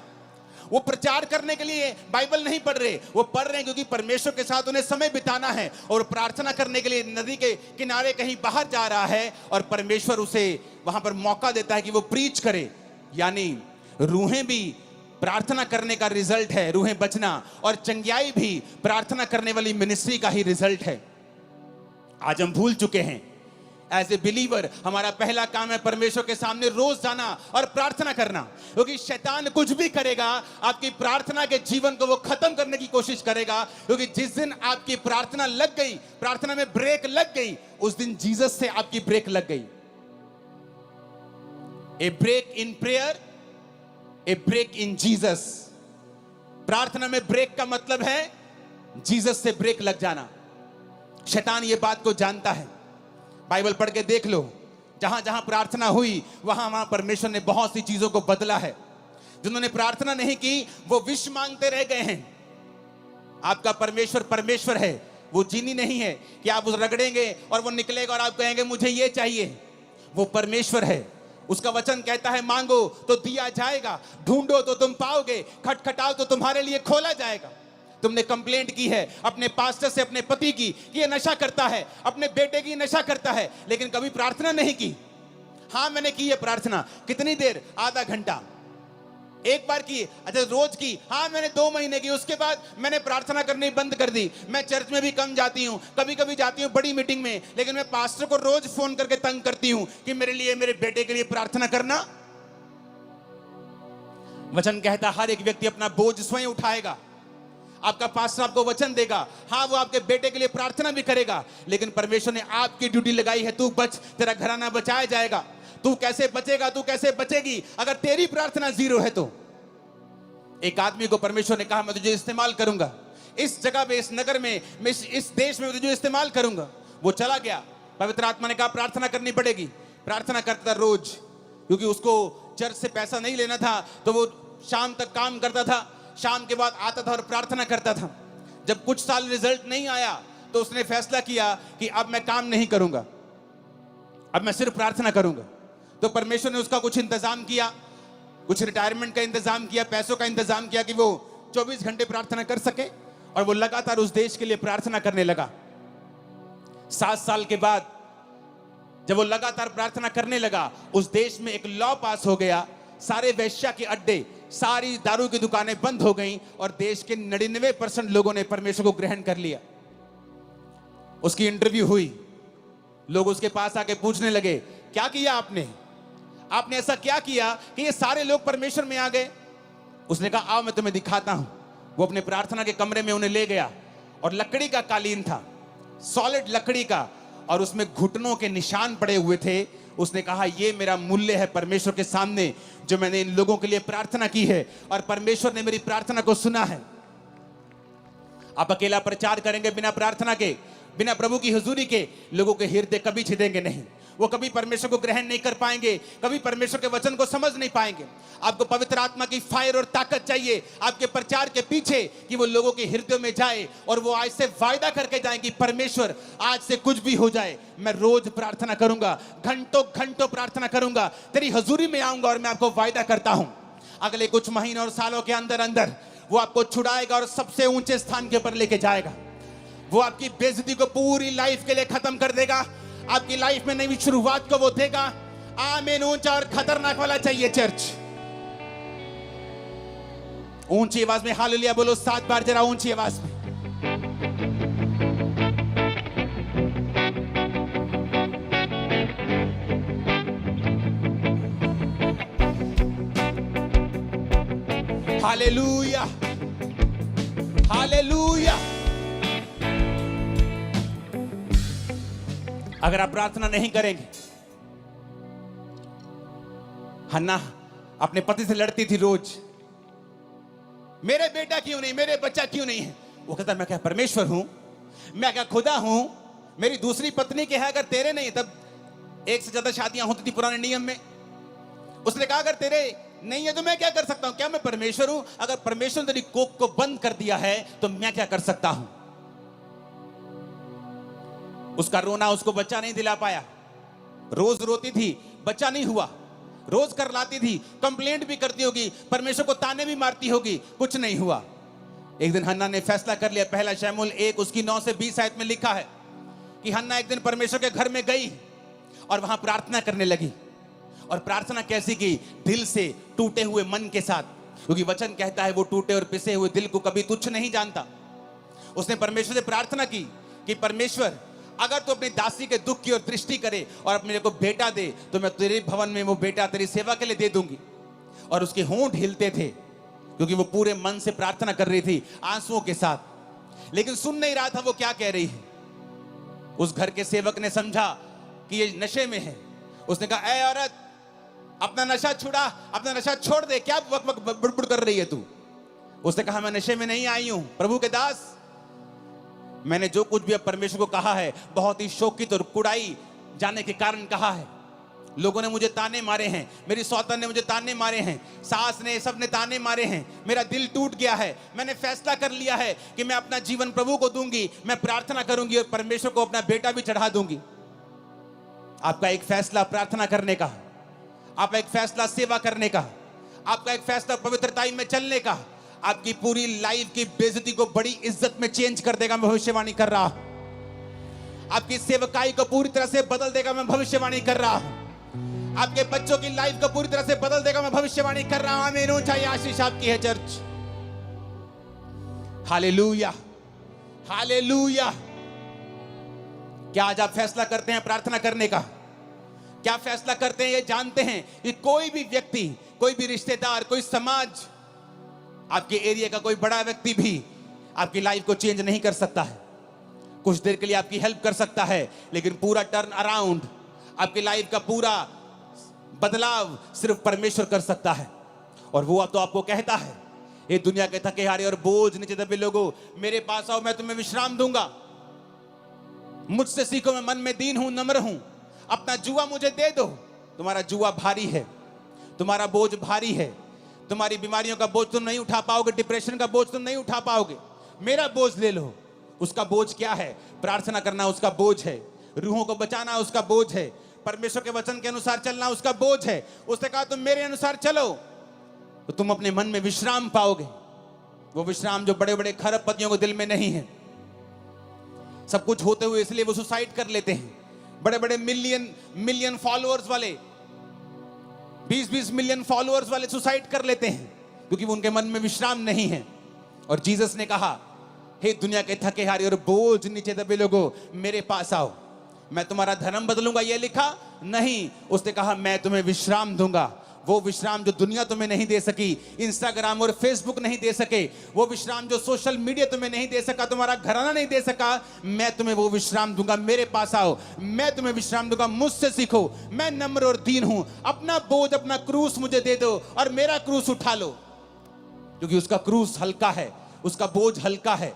वो प्रचार करने के लिए बाइबल नहीं पढ़ रहे, वो पढ़ रहे हैं क्योंकि परमेश्वर के साथ उन्हें समय बिताना है। और प्रार्थना करने के लिए नदी के किनारे कहीं बाहर जा रहा है, और परमेश्वर उसे वहां पर मौका देता है कि वो प्रीच करे। यानी रूहें भी प्रार्थना करने का रिजल्ट है, रूहें बचना, और चंगाई भी प्रार्थना करने वाली मिनिस्ट्री का ही रिजल्ट है। आज हम भूल चुके हैं, एज ए बिलीवर हमारा पहला काम है परमेश्वर के सामने रोज जाना और प्रार्थना करना। क्योंकि शैतान कुछ भी करेगा, आपकी प्रार्थना के जीवन को वो खत्म करने की कोशिश करेगा। क्योंकि जिस दिन आपकी प्रार्थना लग गई, प्रार्थना में ब्रेक लग गई, उस दिन जीसस से आपकी ब्रेक लग गई। A break in prayer, a break in Jesus. प्रार्थना में ब्रेक का मतलब है जीसस से ब्रेक लग जाना। शैतान ये बात को जानता है। बाइबल पढ़ के देख लो, जहां जहां प्रार्थना हुई वहां वहां परमेश्वर ने बहुत सी चीजों को बदला है। जिन्होंने प्रार्थना नहीं की वो विष मांगते रह गए हैं। आपका परमेश्वर परमेश्वर है, वो जीनी नहीं है कि आप उस रगड़ेंगे और वो निकलेगा और आप कहेंगे मुझे ये चाहिए। वो परमेश्वर है, उसका वचन कहता है मांगो तो दिया जाएगा, ढूंढो तो तुम पाओगे, खटखटाओ तो तुम्हारे लिए खोला जाएगा। तुमने कंप्लेंट की है अपने पास्टर से, अपने पति की, कि ये नशा करता है, अपने बेटे की नशा करता है, लेकिन कभी प्रार्थना नहीं की। हाँ मैंने की है प्रार्थना। कितनी देर? आधा घंटा। एक बार की? अच्छा रोज की? हाँ मैंने 2 महीने की। उसके बाद मैंने प्रार्थना करनी बंद कर दी। मैं चर्च में भी कम जाती हूँ, कभी कभी जाती हूँ बड़ी मीटिंग में, लेकिन मैं पास्टर को रोज फोन करके तंग करती हूँ कि मेरे लिए, मेरे बेटे के लिए प्रार्थना करना। वचन कहता हर एक व्यक्ति अपना बोझ स्वयं उठाएगा। आपका पास्टर आपको वचन देगा, हाँ वो आपके बेटे के लिए प्रार्थना भी करेगा, लेकिन परमेश्वर ने आपकी ड्यूटी लगाई है, तू बच, तेरा घराना बचाया जाएगा। तू कैसे बचेगा, तू कैसे बचेगी अगर तेरी प्रार्थना जीरो है तो? एक आदमी को परमेश्वर ने कहा मैं तुझे इस्तेमाल करूंगा, इस जगह पे, इस नगर में, मैं इस देश में तुझे इस्तेमाल करूंगा। वो चला गया, पवित्र आत्मा ने कहा प्रार्थना करनी पड़ेगी। प्रार्थना करता था रोज, क्योंकि उसको चर्च से पैसा नहीं लेना था, तो वो शाम तक काम करता था, शाम के बाद आता था और प्रार्थना करता था। जब कुछ साल रिजल्ट नहीं आया तो उसने फैसला किया कि अब मैं काम नहीं करूंगा, अब मैं सिर्फ प्रार्थना करूंगा। तो परमेश्वर ने उसका कुछ इंतजाम किया, कुछ रिटायरमेंट का इंतजाम किया, पैसों का इंतजाम किया कि वो 24 घंटे प्रार्थना कर सके, और वो लगातार उस देश के लिए प्रार्थना करने लगा। 7 साल के बाद जब वो लगातार प्रार्थना करने लगा, उस देश में एक लॉ पास हो गया, सारे वेश्या के अड्डे, सारी दारू की दुकानें बंद हो गईं, और देश के 99% लोगों ने परमेश्वर को ग्रहण कर लिया। उसकी इंटरव्यू हुई, लोग उसके पास आके पूछने लगे क्या किया आपने, आपने ऐसा क्या किया कि ये सारे लोग परमेश्वर में आ गए? उसने कहा आओ मैं तुम्हें दिखाता हूं। वो अपने प्रार्थना के कमरे में उन्हें ले गया, और लकड़ी का कालीन था, सॉलिड लकड़ी का, और उसमें घुटनों के निशान पड़े हुए थे। उसने कहा ये मेरा मूल्य है परमेश्वर के सामने, जो मैंने इन लोगों के लिए प्रार्थना की है, और परमेश्वर ने मेरी प्रार्थना को सुना है। आप अकेला प्रचार करेंगे बिना प्रार्थना के, बिना प्रभु की हुजूरी के, लोगों के हृदय कभी छिदेंगे नहीं। वो कभी परमेश्वर को ग्रहण नहीं कर पाएंगे, कभी परमेश्वर के वचन को समझ नहीं पाएंगे। आपको पवित्र आत्मा की फायर और ताकत चाहिए आपके प्रचार के पीछे, कि वो लोगों के हृदय में जाए और वो आज से वायदा करके जाए कि परमेश्वर आज से कुछ भी हो जाए, मैं रोज प्रार्थना करूंगा, घंटों घंटों प्रार्थना करूंगा, तेरी हजूरी में आऊंगा और मैं आपको वायदा करता हूं अगले कुछ महीनों और सालों के अंदर अंदर वो आपको छुड़ाएगा और सबसे ऊंचे स्थान के ऊपर लेके जाएगा। वो आपकी बेइज्जती को पूरी लाइफ के लिए खत्म कर देगा, आपकी लाइफ में नई शुरुआत को वो देगा। आमीन। ऊंचा और खतरनाक वाला चाहिए चर्च। ऊंची आवाज में हालेलुया बोलो 7 बार जरा ऊंची आवाज में। Hallelujah, hallelujah. अगर आप प्रार्थना नहीं करेंगे, हन्ना अपने पति से लड़ती थी रोज, मेरे बेटा क्यों नहीं, मेरे बच्चा क्यों नहीं है। वो कहता मैं क्या परमेश्वर हूं, मैं क्या खुदा हूं, मेरी दूसरी पत्नी के है, अगर तेरे नहीं, तब एक से ज्यादा शादियां होती थी पुराने नियम में। उसने कहा अगर तेरे नहीं है तो मैं क्या कर सकता हूं, क्या मैं परमेश्वर हूं, अगर परमेश्वर ने तेरी कोख को बंद कर दिया है तो मैं क्या कर सकता हूं। उसका रोना उसको बच्चा नहीं दिला पाया, रोज रोती थी, बच्चा नहीं हुआ, रोज कर लाती थी, कंप्लेंट भी करती होगी, परमेश्वर को ताने भी मारती होगी, कुछ नहीं हुआ। एक दिन हन्ना ने फैसला कर लिया, पहला शमूएल 1 उसकी 9 से 20 आयत में लिखा है कि हन्ना एक दिन परमेश्वर के घर में गई और वहां प्रार्थना करने लगी। और प्रार्थना कैसी की, दिल से, टूटे हुए मन के साथ, क्योंकि वचन कहता है वो टूटे और पिसे हुए दिल को कभी तुच्छ नहीं जानता। उसने परमेश्वर से प्रार्थना की कि परमेश्वर अगर तू अपनी दासी के दुख की ओर दृष्टि करे और मेरे को बेटा दे तो मैं तेरे भवन में वो बेटा तेरी सेवा के लिए दे दूंगी। और उसके होंठ हिलते थे क्योंकि वो पूरे मन से प्रार्थना कर रही थी, आंसुओं के साथ, लेकिन सुन नहीं रहा था वो क्या कह रही है। उस घर के सेवक ने समझा कि ये नशे में है। उसने कहा ऐ औरत, अपना नशा छुड़ा, अपना नशा छोड़ दे, क्या वक वक बुड़बुड़ कर रही है तू। उसने कहा मैं नशे में नहीं आई हूं प्रभु के दास, मैंने जो कुछ भी अब परमेश्वर को कहा है बहुत ही शोकित और कुड़ाई जाने के कारण कहा है। लोगों ने मुझे ताने मारे हैं, मेरी सौतन ने मुझे ताने मारे हैं, सास ने, सब ने ताने मारे हैं, मेरा दिल टूट गया है। मैंने फैसला कर लिया है कि मैं अपना जीवन प्रभु को दूंगी, मैं प्रार्थना करूंगी और परमेश्वर को अपना बेटा भी चढ़ा दूंगी। आपका एक फैसला प्रार्थना करने का, आपका एक फैसला सेवा करने का, आपका एक फैसला पवित्रताई में चलने का आपकी पूरी लाइफ की बेइज्जती को बड़ी इज्जत में चेंज कर देगा। मैं भविष्यवाणी कर रहा हूं। आपकी सेवकाई को पूरी तरह से बदल देगा। मैं भविष्यवाणी कर रहा हूं। आपके बच्चों की लाइफ को पूरी तरह से बदल देगा। मैं भविष्यवाणी कर रहा हूं। आमीन। ऊंचाई आशीष आपकी है चर्च। Hallelujah, hallelujah. क्या आज आप फैसला करते हैं प्रार्थना करने का? क्या फैसला करते हैं ये जानते हैं कि कोई भी व्यक्ति, कोई भी रिश्तेदार, कोई समाज, आपके एरिया का कोई बड़ा व्यक्ति भी आपकी लाइफ को चेंज नहीं कर सकता है। कुछ देर के लिए आपकी हेल्प कर सकता है, लेकिन पूरा टर्न अराउंड, आपकी लाइफ का पूरा बदलाव सिर्फ परमेश्वर कर सकता है। और वो तो आपको कहता है, ये दुनिया के थके हारे और बोझ नीचे दबे लोगों, मेरे पास आओ, मैं तुम्हें विश्राम दूंगा। मुझसे सीखो, मैं मन में दीन हूं, नम्र हूं। अपना जुआ मुझे दे दो। तुम्हारा जुआ भारी है, तुम्हारा बोझ भारी है, तुम्हारी बीमारियों का बोझ तुम नहीं उठा पाओगे, डिप्रेशन का बोझ तुम नहीं उठा पाओगे। मेरा बोझ ले लो। उसका बोझ क्या है? प्रार्थना करना उसका बोझ है, रूहों को बचाना उसका बोझ है, परमेश्वर के वचन के अनुसार चलना उसका बोझ है। उसने कहा तुम मेरे अनुसार चलो तो तुम अपने मन में विश्राम पाओगे। वो विश्राम जो बड़े बड़े खरबपतियों को दिल में नहीं है। सब कुछ होते हुए इसलिए वो सुसाइड कर लेते हैं। बड़े बड़े मिलियन फॉलोअर्स वाले, 20-20 मिलियन फॉलोअर्स वाले सुसाइड कर लेते हैं क्योंकि उनके मन में विश्राम नहीं है। और जीसस ने कहा, हे दुनिया के थके हारे और बोझ नीचे दबे लोगों, मेरे पास आओ, मैं तुम्हारा धर्म बदलूंगा। ये लिखा नहीं, उसने कहा मैं तुम्हें विश्राम दूंगा। वो विश्राम जो दुनिया तुम्हें नहीं दे सकी, इंस्टाग्राम और फेसबुक नहीं दे सके, वो विश्राम जो सोशल मीडिया तुम्हें नहीं दे सका, तुम्हारा घराना नहीं दे सका, मैं तुम्हें वो विश्राम दूंगा। मेरे पास आओ, मैं तुम्हें विश्राम दूंगा। मुझसे सीखो, मैं नम्र और दीन हूं। अपना बोझ, अपना क्रूस मुझे दे दो और मेरा क्रूस उठा लो, क्योंकि उसका क्रूस हल्का है, उसका बोझ हल्का है।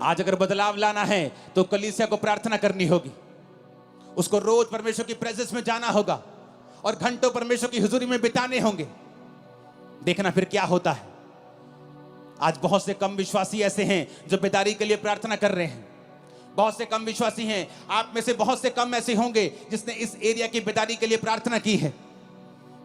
आज अगर बदलाव लाना है तो कलीसिया को प्रार्थना करनी होगी, उसको रोज परमेश्वर की प्रेजेंस में जाना होगा और घंटों परमेश्वर की हुजूरी में बिताने होंगे। देखना फिर क्या होता है। आज बहुत से कम विश्वासी ऐसे हैं जो बेदारी के लिए प्रार्थना कर रहे हैं। बहुत से कम विश्वासी हैं, आप में से बहुत से कम ऐसे होंगे जिसने इस एरिया की बेदारी के लिए प्रार्थना की है।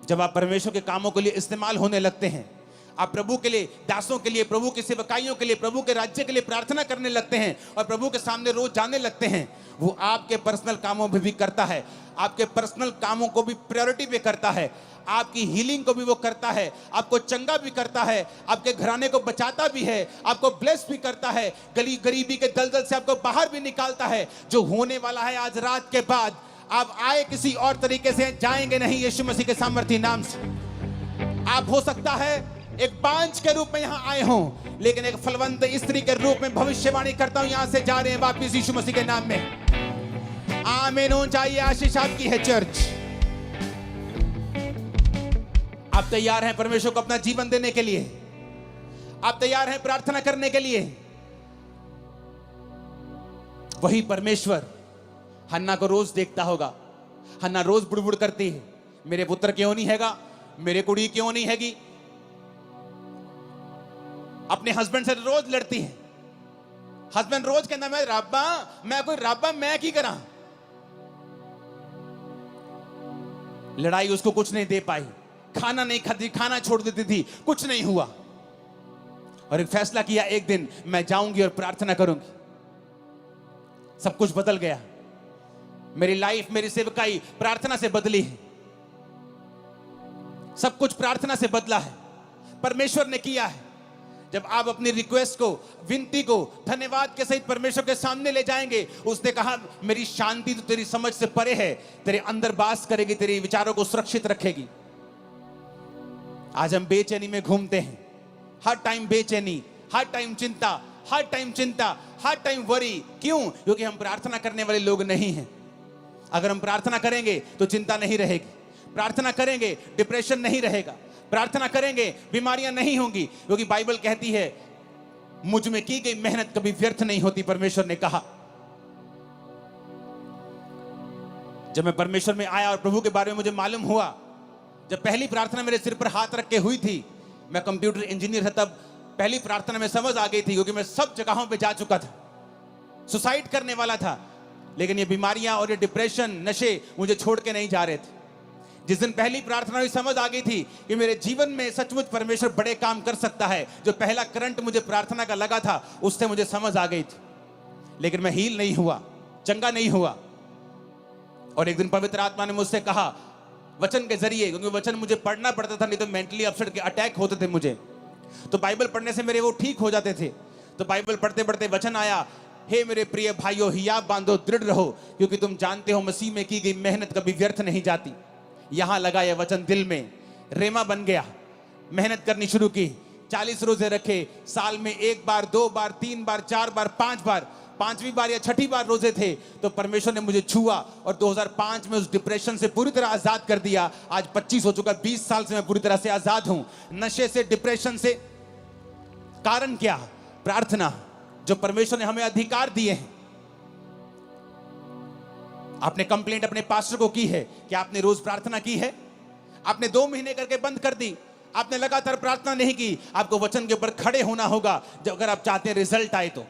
जब आप परमेश्वर के कामों के लिए इस्तेमाल होने लगते हैं, आप प्रभु के लिए, दासों के लिए, प्रभु की सेवकाइयों के लिए, प्रभु के राज्य के लिए प्रार्थना करने लगते हैं और प्रभु के सामने रोज जाने लगते हैं, वो आपके पर्सनल कामों में भी करता है, आपके पर्सनल कामों को भी प्रायोरिटी पे करता है, आपकी हीलिंग को भी वो करता है, आपको चंगा भी करता है, आपके घराने को बचाता भी है, आपको ब्लेस भी करता है, गरीबी के दलदल से आपको बाहर भी निकालता है। जो होने वाला है आज रात के बाद, आप आए किसी और तरीके से, जाएंगे नहीं यीशु मसीह के सामर्थी नाम से। आप हो सकता है एक बांझ के रूप में यहां आए हों, लेकिन एक फलवंत स्त्री के रूप में भविष्यवाणी करता हूं, यहां से जा रहे हैं वापिस यीशु मसीह के नाम में। आमीन होना चाहिए। आशीष आपकी है चर्च। आप तैयार हैं परमेश्वर को अपना जीवन देने के लिए? आप तैयार हैं प्रार्थना करने के लिए? वही परमेश्वर हन्ना को रोज देखता होगा। हन्ना रोज बुड़बुड़ करती है, मेरे पुत्र क्यों नहीं हैगा, मेरे कुड़ी क्यों नहीं हैगी। अपने हस्बैंड से रोज लड़ती है। हस्बैंड रोज कहना, मैं रब्बा, मैं कोई रब्बा, मैं की करा। लड़ाई उसको कुछ नहीं दे पाई, खाना नहीं खाती, खाना छोड़ देती थी, कुछ नहीं हुआ। और एक फैसला किया, एक दिन मैं जाऊंगी और प्रार्थना करूंगी। सब कुछ बदल गया। मेरी लाइफ, मेरी सेवकाई प्रार्थना से बदली है। सब कुछ प्रार्थना से बदला है, परमेश्वर ने किया है। जब आप अपनी रिक्वेस्ट को, विनती को धन्यवाद के सहित परमेश्वर के सामने ले जाएंगे, उसने कहा मेरी शांति तो तेरी समझ से परे है, तेरे अंदर वास करेगी, तेरे विचारों को सुरक्षित रखेगी। आज हम बेचैनी में घूमते हैं, हर टाइम बेचैनी, हर टाइम चिंता, हर टाइम चिंता, हर टाइम वरी। क्यों? क्योंकि हम प्रार्थना करने वाले लोग नहीं हैं। अगर हम प्रार्थना करेंगे तो चिंता नहीं रहेगी, प्रार्थना करेंगे डिप्रेशन नहीं रहेगा, प्रार्थना करेंगे बीमारियां नहीं होंगी, क्योंकि बाइबल कहती है मुझ में की गई मेहनत कभी व्यर्थ नहीं होती, परमेश्वर ने कहा। जब मैं परमेश्वर में आया और प्रभु के बारे में मुझे मालूम हुआ, जब पहली प्रार्थना मेरे सिर पर हाथ रख के हुई थी, मैं कंप्यूटर इंजीनियर था, तब पहली प्रार्थना में समझ आ गई थी, क्योंकि मैं सब जगहों पे जा चुका था, सुसाइड करने वाला था, लेकिन ये बीमारियां और ये डिप्रेशन, नशे मुझे छोड़ के नहीं जा रहे थे। जिस दिन पहली प्रार्थना हुई, समझ आ गई थी कि मेरे जीवन में सचमुच परमेश्वर बड़े काम कर सकता है। जो पहला करंट मुझे प्रार्थना का लगा था, उससे मुझे समझ आ गई थी, लेकिन मैं हील नहीं हुआ, चंगा नहीं हुआ। और एक दिन पवित्र आत्मा ने मुझसे कहा वचन के जरिए, क्योंकि वचन मुझे पढ़ना पड़ता था, नहीं तो मेंटली अपसेट के अटैक होते थे मुझे, तो बाइबल पढ़ने से मेरे वो ठीक हो जाते थे। तो बाइबल पढ़ते पढ़ते वचन आया, हे मेरे प्रिय भाइयों, हियाव बांधो, दृढ़ रहो, क्योंकि तुम जानते हो मसीह में की गई मेहनत कभी व्यर्थ नहीं जाती। यहां लगा यह वचन दिल में, रेमा बन गया, मेहनत करनी शुरू की, 40 रोजे रखे, साल में 1 बार, 2 बार, 3 बार, 4 बार, 5 बार, 5वीं बार या 6ठी बार रोजे थे तो परमेश्वर ने मुझे छुआ और 2005 में उस डिप्रेशन से पूरी तरह आजाद कर दिया। आज 25 हो चुका, 20 साल से मैं पूरी तरह से आजाद हूं, नशे से, डिप्रेशन से। कारण क्या? प्रार्थना, जो परमेश्वर ने हमें अधिकार दिए हैं। आपने कंप्लेंट अपने पास्टर को की है कि आपने रोज प्रार्थना की है? आपने 2 महीने करके बंद कर दी, आपने लगातार प्रार्थना नहीं की। आपको वचन के ऊपर खड़े होना होगा जब अगर आप चाहते हैं रिजल्ट आए तो।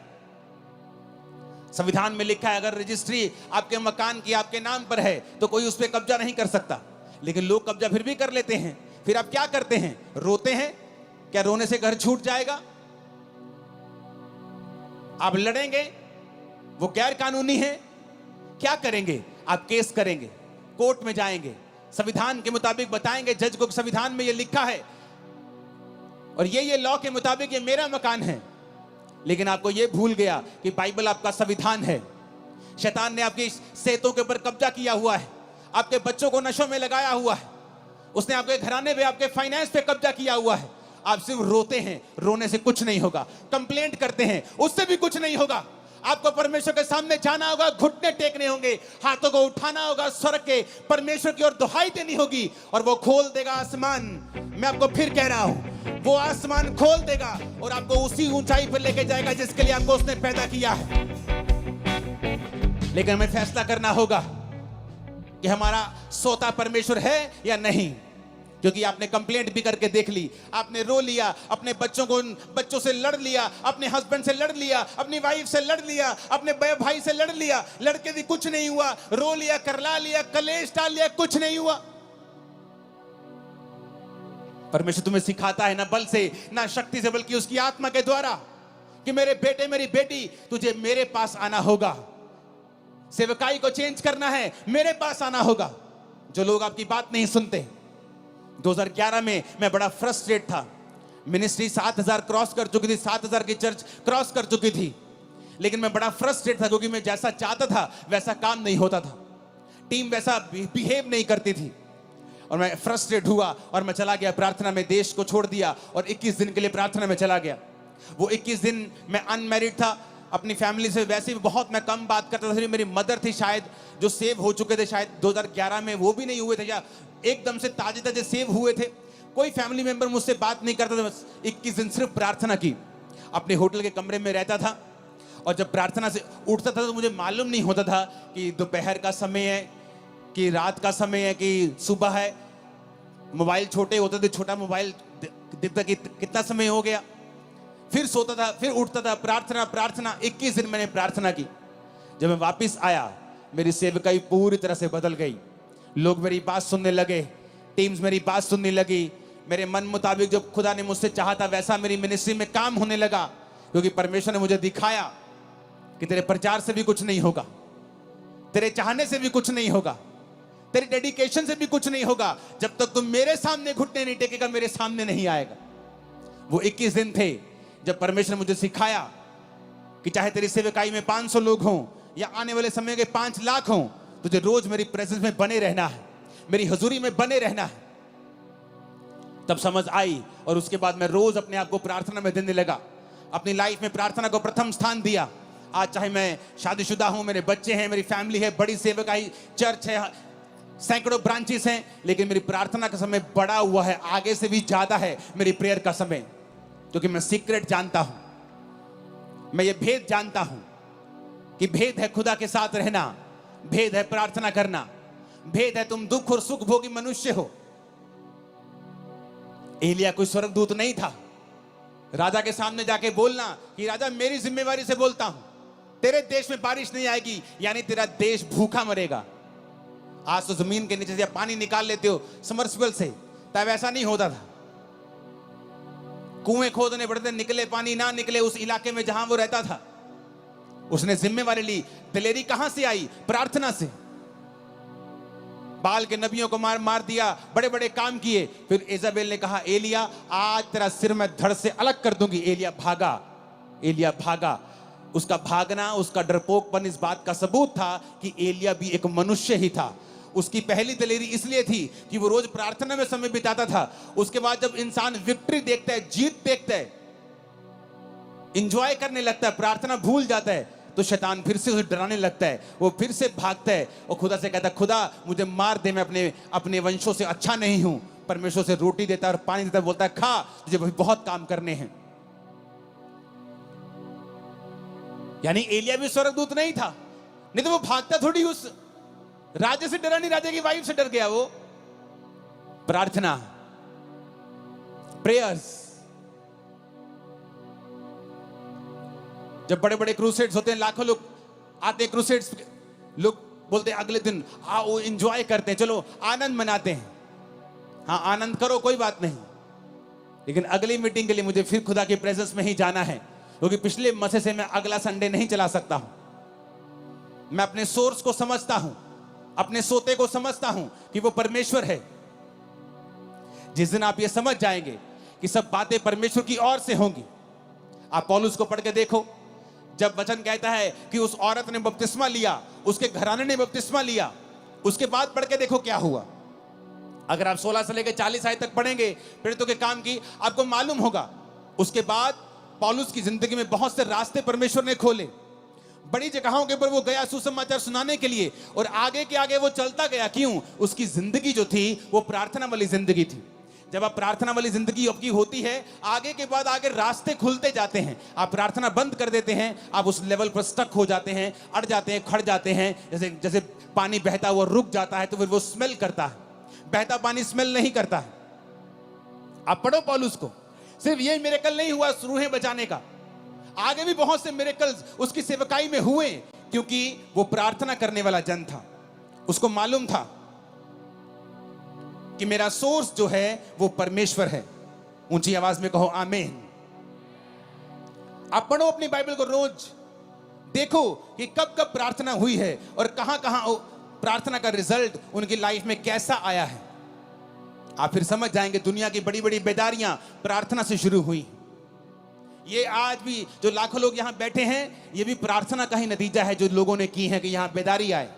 संविधान में लिखा है अगर रजिस्ट्री आपके मकान की आपके नाम पर है तो कोई उस पर कब्जा नहीं कर सकता, लेकिन लोग कब्जा फिर भी कर लेते हैं। फिर आप क्या करते हैं? रोते हैं। क्या रोने से घर छूट जाएगा? आप लड़ेंगे, वो गैर कानूनी है। क्या करेंगे? आप केस करेंगे, कोर्ट में जाएंगे, संविधान के मुताबिक बताएंगे जज को संविधान में ये लिखा है और ये लॉ के मुताबिक ये मेरा मकान है। लेकिन आपको ये भूल गया कि बाइबल आपका संविधान है। शैतान ने आपकी सेहतों के ऊपर कब्जा किया हुआ है, आपके बच्चों को नशों में लगाया हुआ है, उसने आपके घराने पे, आपके फाइनेंस पे कब्जा किया हुआ है। आप सिर्फ रोते हैं, रोने से कुछ नहीं होगा। कंप्लेंट करते हैं, उससे भी कुछ नहीं होगा। आपको परमेश्वर के सामने जाना होगा, घुटने टेकने होंगे, हाथों को उठाना होगा, स्वर के परमेश्वर की ओर दुहाई देनी होगी और वो खोल देगा आसमान। मैं आपको फिर कह रहा हूं, वो आसमान खोल देगा और आपको उसी ऊंचाई पर लेके जाएगा जिसके लिए आपको उसने पैदा किया है। लेकिन हमें फैसला करना होगा कि हमारा सोता परमेश्वर है या नहीं। क्योंकि आपने कंप्लेंट भी करके देख ली, आपने रो लिया, अपने बच्चों से लड़ लिया, अपने हस्बैंड से लड़ लिया, अपनी वाइफ से लड़ लिया, अपने भाई से लड़ लिया, लड़के भी कुछ नहीं हुआ, रो लिया, करला लिया, कलेश डाल लिया, कुछ नहीं हुआ। परमेश्वर तुम्हें सिखाता है ना बल से ना शक्ति से, बल्कि उसकी आत्मा के द्वारा कि मेरे बेटे मेरी बेटी, तुझे मेरे पास आना होगा। सेवकाई को चेंज करना है, मेरे पास आना होगा। जो लोग आपकी बात नहीं सुनते। 2011 में मैं बड़ा फ्रस्ट्रेट था। मिनिस्ट्री 7000 क्रॉस कर चुकी थी, 7000 की चर्च क्रॉस कर चुकी थी, लेकिन मैं बड़ा फ्रस्ट्रेट था क्योंकि मैं जैसा चाहता था वैसा काम नहीं होता था, टीम वैसा बिहेव नहीं करती थी। और मैं फ्रस्ट्रेट हुआ और मैं चला गया प्रार्थना में, देश को छोड़ दिया और 21 दिन के लिए प्रार्थना में चला गया। वो 21 दिन मैं अनमैरिड था, अपनी फैमिली से वैसे भी बहुत मैं कम बात करता था। मेरी मदर थी शायद, जो सेव हो चुके थे शायद 2011 में, वो भी नहीं हुए थे या एकदम से ताजे ताजे सेव हुए थे। कोई फैमिली मेंबर मुझसे बात नहीं करता था। बस 21 दिन सिर्फ प्रार्थना की। अपने होटल के कमरे में रहता था और जब प्रार्थना से उठता था तो मुझे मालूम नहीं होता था कि दोपहर का समय है कि रात का समय है कि सुबह है। मोबाइल छोटे होते थे, छोटा मोबाइल दिखता कि कितना समय हो गया। फिर सोता था, फिर उठता था, प्रार्थना प्रार्थना। 21 दिन मैंने प्रार्थना की। जब मैं वापस आया, मेरी सेवकाई पूरी तरह से बदल गई। लोग मेरी बात सुनने लगे, टीम्स मेरी बात सुनने लगी। मेरे मन मुताबिक जो खुदा ने मुझसे चाहा था वैसा मेरी मिनिस्ट्री में काम होने लगा, क्योंकि परमेश्वर ने मुझे दिखाया कि तेरे प्रचार से भी कुछ नहीं होगा, तेरे चाहने से भी कुछ नहीं होगा, तेरे डेडिकेशन से भी कुछ नहीं होगा। जब तक तुम मेरे सामने घुटने नहीं टेकेगा, मेरे सामने नहीं आएगा। वो 21 दिन थे जब परमेश्वर ने मुझे सिखाया कि चाहे तेरी सेवकाई में 500 लोग हों या आने वाले समय के 5 लाख हों, तुझे रोज मेरी प्रेजेंस में बने रहना है, मेरी हजूरी में बने रहना है। तब समझ आई और उसके बाद मैं रोज अपने आप को प्रार्थना में देने लगा। अपनी लाइफ में प्रार्थना को प्रथम स्थान दिया। आज चाहे मैं शादीशुदा हूं, मेरे बच्चे हैं, मेरी फैमिली है, बड़ी सेवकाई चर्च है, सैकड़ों ब्रांचेस हैं, लेकिन मेरी प्रार्थना का समय बड़ा हुआ है, आगे से भी ज्यादा है मेरी प्रेयर का समय। क्योंकि मैं सीक्रेट जानता हूं, मैं ये भेद जानता हूं कि भेद है खुदा के साथ रहना, भेद है प्रार्थना करना, भेद है तुम दुख और सुख भोगी मनुष्य हो। एलिया कोई स्वर्गदूत नहीं था। राजा के सामने जाके बोलना कि राजा मेरी जिम्मेवारी से बोलता हूं, तेरे देश में बारिश नहीं आएगी, यानी तेरा देश भूखा मरेगा। आज तो जमीन के नीचे से पानी निकाल लेते हो समर्सिबल से, तब ऐसा नहीं होता था। कुएं खोदने पड़ते, निकले पानी ना निकले उस इलाके में जहां वो रहता था। उसने जिम्मेवारी ली। दिलेरी कहां से आई? प्रार्थना से। बाल के नबियों को मार दिया, बड़े बड़े काम किए। फिर इजाबेल ने कहा एलिया आज तेरा सिर मैं धड़ से अलग कर दूंगी। एलिया भागा, एलिया भागा। उसका भागना, उसका डरपोकपन इस बात का सबूत था कि एलिया भी एक मनुष्य ही था। उसकी पहली दिलेरी इसलिए थी कि वो रोज प्रार्थना में समय बिताता था। उसके बाद जब इंसान विक्ट्री देखता है, जीत देखता है, इंजॉय करने लगता है, प्रार्थना भूल जाता है, तो शैतान फिर से उसे डराने लगता है। वो फिर से भागता है और खुदा से कहता है खुदा मुझे मार दे, मैं अपने वंशों से अच्छा नहीं हूं। परमेश्वर से रोटी देता है और पानी देता है, बोलता है खा, तुझे बहुत काम करने हैं। यानी एलिया भी स्वर्गदूत नहीं था, नहीं तो वो भागता थोड़ी उस राजा से डरा नहीं, राजा की वाइफ से डर गया। वो प्रार्थना, प्रेयर्स। जब बड़े बड़े क्रूसेड्स होते हैं, लाखों लोग आते हैं क्रूसेड्स, लोग बोलते हैं अगले दिन आओ एंजॉय करते हैं, चलो आनंद मनाते हैं। हाँ आनंद करो, कोई बात नहीं, लेकिन अगली मीटिंग के लिए मुझे फिर खुदा की प्रेजेंस में ही जाना है, क्योंकि पिछले मसे से मैं अगला संडे नहीं चला सकता हूं। मैं अपने सोर्स को समझता हूं, अपने सोते को समझता हूं कि वो परमेश्वर है। जिस दिन आप ये समझ जाएंगे कि सब बातें परमेश्वर की ओर से होंगी। आप पौलुस को पढ़ के देखो, जब वचन कहता है कि उस औरत ने बपतिस्मा लिया, उसके घराने ने बपतिस्मा लिया, उसके बाद पढ़ के देखो क्या हुआ। अगर आप 16 से लेकर 40 आयत तक पढ़ेंगे प्रेरितों के काम की, आपको मालूम होगा उसके बाद पौलुस की जिंदगी में बहुत से रास्ते परमेश्वर ने खोले। बड़ी जगहों के ऊपर वो गया सुसमाचार सुनाने के लिए, और आगे के आगे वो चलता गया। क्यों? उसकी जिंदगी जो थी वो प्रार्थना वाली जिंदगी थी। जब आप प्रार्थना वाली जिंदगी आपकी होती है, आगे के बाद आगे रास्ते खुलते जाते हैं। आप प्रार्थना बंद कर देते हैं, आप उस लेवल पर स्टक हो जाते हैं, अड़ जाते हैं, खड़ जाते हैं। जैसे जैसे पानी बहता हुआ रुक जाता है तो फिर वो स्मेल करता है, बहता पानी स्मेल नहीं करता है। आप पढ़ो पौलुस को, सिर्फ ये मिरेकल नहीं हुआ रूहें बचाने का, आगे भी बहुत से मिरेकल्स उसकी सेवकाई में हुए, क्योंकि वो प्रार्थना करने वाला जन था। उसको मालूम था कि मेरा सोर्स जो है वो परमेश्वर है। ऊंची आवाज में कहो आमीन। आप पढ़ो अपनी बाइबल को रोज, देखो कि कब कब प्रार्थना हुई है और कहां कहां प्रार्थना का रिजल्ट उनकी लाइफ में कैसा आया है। आप फिर समझ जाएंगे दुनिया की बड़ी बड़ी बेदारियां प्रार्थना से शुरू हुई। ये आज भी जो लाखों लोग यहां बैठे हैं, ये भी प्रार्थना का ही नतीजा है जो लोगों ने की है कि यहां बेदारी आए।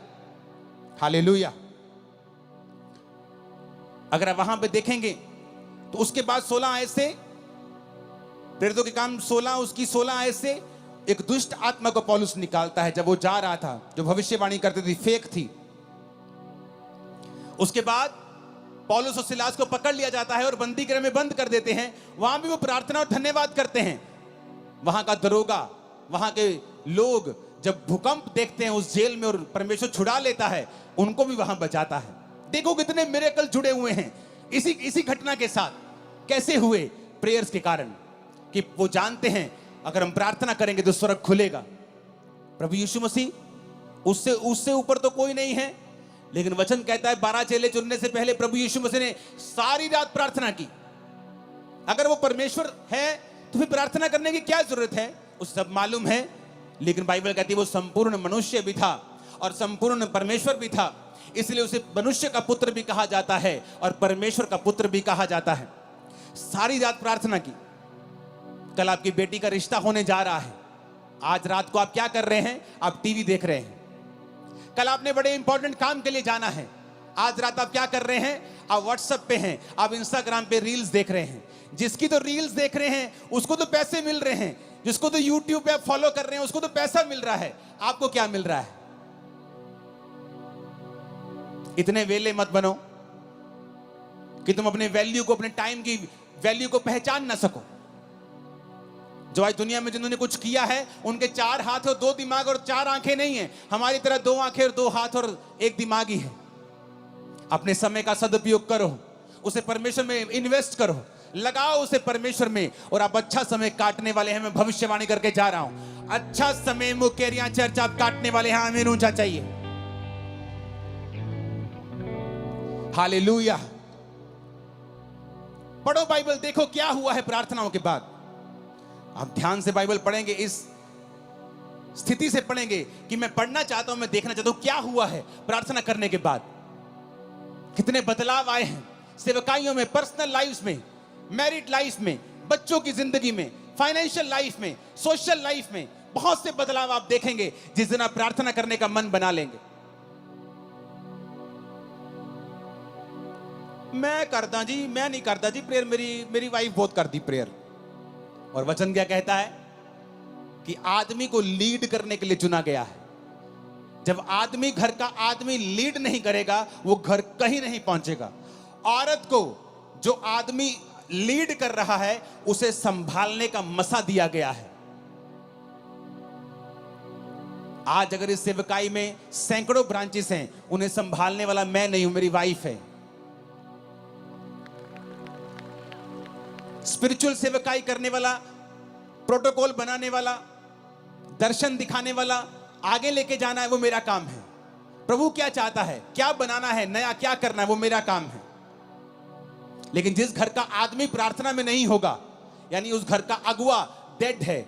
हालेलुया। अगर आप वहां पे देखेंगे तो उसके बाद 16 आयत से, प्रेरितों के काम 16 उसकी 16 आयत से एक दुष्ट आत्मा को पौलुस निकालता है जब वो जा रहा था, जो भविष्यवाणी करती थी, फेक थी। उसके बाद पौलुस और सिलास को पकड़ लिया जाता है और बंदी गृह में बंद कर देते हैं। वहां भी वो प्रार्थना और धन्यवाद करते हैं। वहां का दरोगा, वहां के लोग जब भूकंप देखते हैं उस जेल में और परमेश्वर छुड़ा लेता है, उनको भी वहां बचाता है। देखो कितने मिरेकल जुड़े हुए हैं इसी घटना के साथ। कैसे हुए? प्रेयर्स के कारण, कि वो जानते हैं अगर हम प्रार्थना करेंगे तो स्वर्ग खुलेगा। प्रभु यीशु मसीह उससे ऊपर तो कोई नहीं है, लेकिन वचन कहता है 12 चेले चुनने से पहले प्रभु यीशु मसीह ने सारी रात प्रार्थना की। अगर वो परमेश्वर है तो फिर प्रार्थना करने की क्या जरूरत है? उसे सब मालूम है। लेकिन बाइबल कहती है वो संपूर्ण मनुष्य भी था और संपूर्ण परमेश्वर भी था, इसलिए उसे मनुष्य का पुत्र भी कहा जाता है और परमेश्वर का पुत्र भी कहा जाता है। सारी रात प्रार्थना की। कल आपकी बेटी का रिश्ता होने जा रहा है। आज रात को आप क्या कर रहे हैं? आप टीवी देख रहे हैं। कल आपने बड़े इंपॉर्टेंट काम के लिए जाना है। आज रात आप क्या कर रहे हैं? आप व्हाट्सएप पे हैं, आप इंस्टाग्राम पे रील्स देख रहे हैं। जिसकी तो रील्स देख रहे हैं उसको तो पैसे मिल रहे हैं, जिसको तो यूट्यूब पे आप फॉलो कर रहे हैं उसको तो पैसा मिल रहा है। आपको क्या मिल रहा है? इतने वेले मत बनो कि तुम अपने वैल्यू को, अपने टाइम की वैल्यू को पहचान ना सको। जो आज दुनिया में जिन्होंने कुछ किया है, उनके 4 हाथ और 2 दिमाग और 4 आंखें नहीं है। हमारी तरह 2 आंखें और 2 हाथ और 1 दिमाग ही है। अपने समय का सदुपयोग करो, उसे परमेश्वर में इन्वेस्ट करो, लगाओ उसे परमेश्वर में, और आप अच्छा समय काटने वाले हैं। मैं भविष्यवाणी करके जा रहा हूं, अच्छा समय मुकेरिया चर्च आप काटने वाले हैं। आमीन ऊंचा चाहिए। हालेलुया। पढ़ो बाइबल, देखो क्या हुआ है प्रार्थनाओं के बाद। आप ध्यान से बाइबल पढ़ेंगे, इस स्थिति से पढ़ेंगे कि मैं पढ़ना चाहता हूं, मैं देखना चाहता हूं क्या हुआ है प्रार्थना करने के बाद। कितने बदलाव आए हैं सेवकाइयों में, पर्सनल लाइफ में, मैरिड लाइफ में, बच्चों की जिंदगी में, फाइनेंशियल लाइफ में, सोशल लाइफ में। बहुत से बदलाव आप देखेंगे जिस दिन आप प्रार्थना करने का मन बना लेंगे। मैं करता जी, मैं नहीं करता जी प्रेयर, मेरी वाइफ बहुत करती प्रेयर। और वचन क्या कहता है कि आदमी को लीड करने के लिए चुना गया है। जब आदमी, घर का आदमी लीड नहीं करेगा, वो घर कहीं नहीं पहुंचेगा। औरत को जो आदमी लीड कर रहा है उसे संभालने का मसा दिया गया है। आज अगर इस सेवकाई में सैकड़ों ब्रांचेस हैं, उन्हें संभालने वाला मैं नहीं हूं, मेरी वाइफ है। स्पिरिचुअल सेवकाई करने वाला, प्रोटोकॉल बनाने वाला, दर्शन दिखाने वाला, आगे लेके जाना है, वो मेरा काम है। प्रभु क्या चाहता है, क्या बनाना है, नया क्या करना है, वो मेरा काम है। लेकिन जिस घर का आदमी प्रार्थना में नहीं होगा, यानी उस घर का अगुआ डेड है,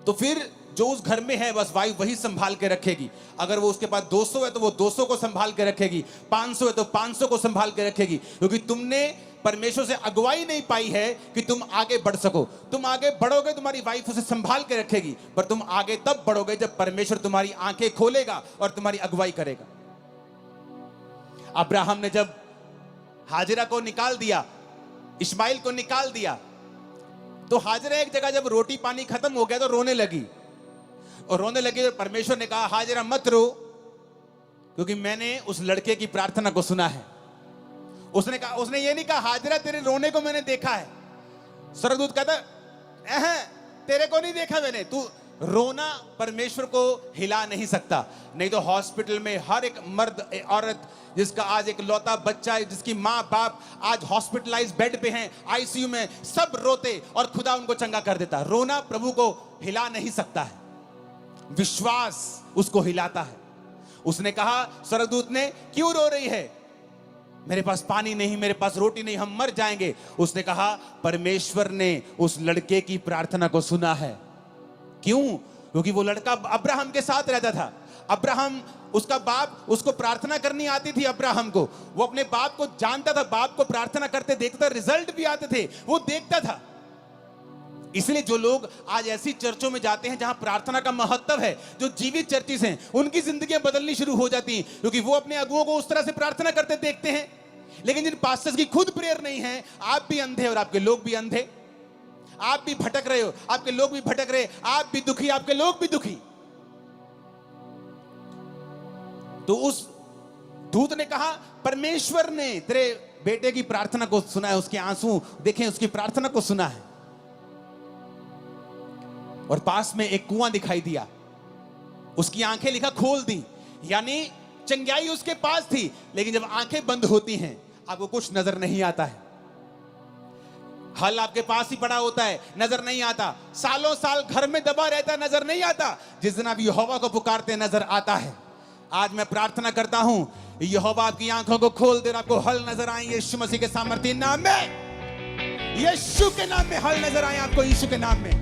तो फिर जो उस घर में है बस वाइफ वही संभाल के रखेगी। अगर वो उसके पास 200 है तो वो 200 को संभाल के रखेगी, 500 है तो 500 को संभाल के रखेगी, क्योंकि तुमने परमेश्वर से अगुवाई नहीं पाई है कि तुम आगे बढ़ सको। तुम आगे बढ़ोगे, तुम्हारी वाइफ उसे संभाल के रखेगी, पर तुम आगे तब बढ़ोगे जब परमेश्वर तुम्हारी आंखें खोलेगा और तुम्हारी अगुवाई करेगा। अब्राहम ने जब हाजिरा को निकाल दिया, इस्माइल को निकाल दिया, तो हाजिरा एक जगह जब रोटी पानी खत्म हो गया तो रोने लगी। और रोने लगे। और परमेश्वर ने कहा हाजिरा मत रो, क्योंकि मैंने उस लड़के की प्रार्थना को सुना है। उसने कहा, उसने ये नहीं कहा हाजिरा तेरे रोने को मैंने देखा है। स्वर्गदूत कहता तेरे को नहीं देखा मैंने, तू रोना परमेश्वर को हिला नहीं सकता। नहीं तो हॉस्पिटल में हर एक मर्द औरत जिसका आज एक लौता बच्चा है, जिसकी माँ बाप आज हॉस्पिटलाइज बेड पे हैं, आईसीयू में, सब रोते और खुदा उनको चंगा कर देता। रोना प्रभु को हिला नहीं सकता है, विश्वास उसको हिलाता है। उसने कहा स्वर्गदूत ने, क्यों रो रही है? मेरे पास पानी नहीं, मेरे पास रोटी नहीं, हम मर जाएंगे। उसने कहा परमेश्वर ने उस लड़के की प्रार्थना को सुना है। क्यों? क्योंकि वो लड़का अब्राहम के साथ रहता था। अब्राहम, उसका बाप, उसको प्रार्थना करनी आती थी अब्राहम को। वो अपने बाप को जानता था, बाप को प्रार्थना करते देखता था, रिजल्ट भी आते थे, वो देखता था। इसलिए जो लोग आज ऐसी चर्चों में जाते हैं जहां प्रार्थना का महत्व है, जो जीवित चर्चिस हैं, उनकी जिंदगियां बदलनी शुरू हो जाती हैं, क्योंकि वो अपने अगुओं को उस तरह से प्रार्थना करते देखते हैं। लेकिन जिन पास्टर्स की खुद प्रेयर नहीं है, आप भी अंधे और आपके लोग भी अंधे, आप भी भटक रहे हो, आपके लोग भी भटक रहे, आप भी दुखी, आपके लोग भी दुखी। तो उस दूत ने कहा परमेश्वर ने तेरे बेटे की प्रार्थना को सुना है, उसके आंसू देखें, उसकी प्रार्थना को सुना है। और पास में एक कुआं दिखाई दिया, उसकी आंखें लिखा खोल दी, यानी चंगाई उसके पास थी। लेकिन जब आंखें बंद होती हैं, आपको कुछ नजर नहीं आता है। हल आपके पास ही पड़ा होता है, नजर नहीं आता। सालों साल घर में दबा रहता है, नजर नहीं आता। जिस दिन आप यहोवा को पुकारते हैं, नजर आता है। आज मैं प्रार्थना करता हूं, यहोवा आपकी आंखों को खोल दे, आपको हल नजर आए यीशु मसीह के सामर्थ्य नाम में। यीशु के नाम में हल नजर आए आपको, यीशु के नाम में।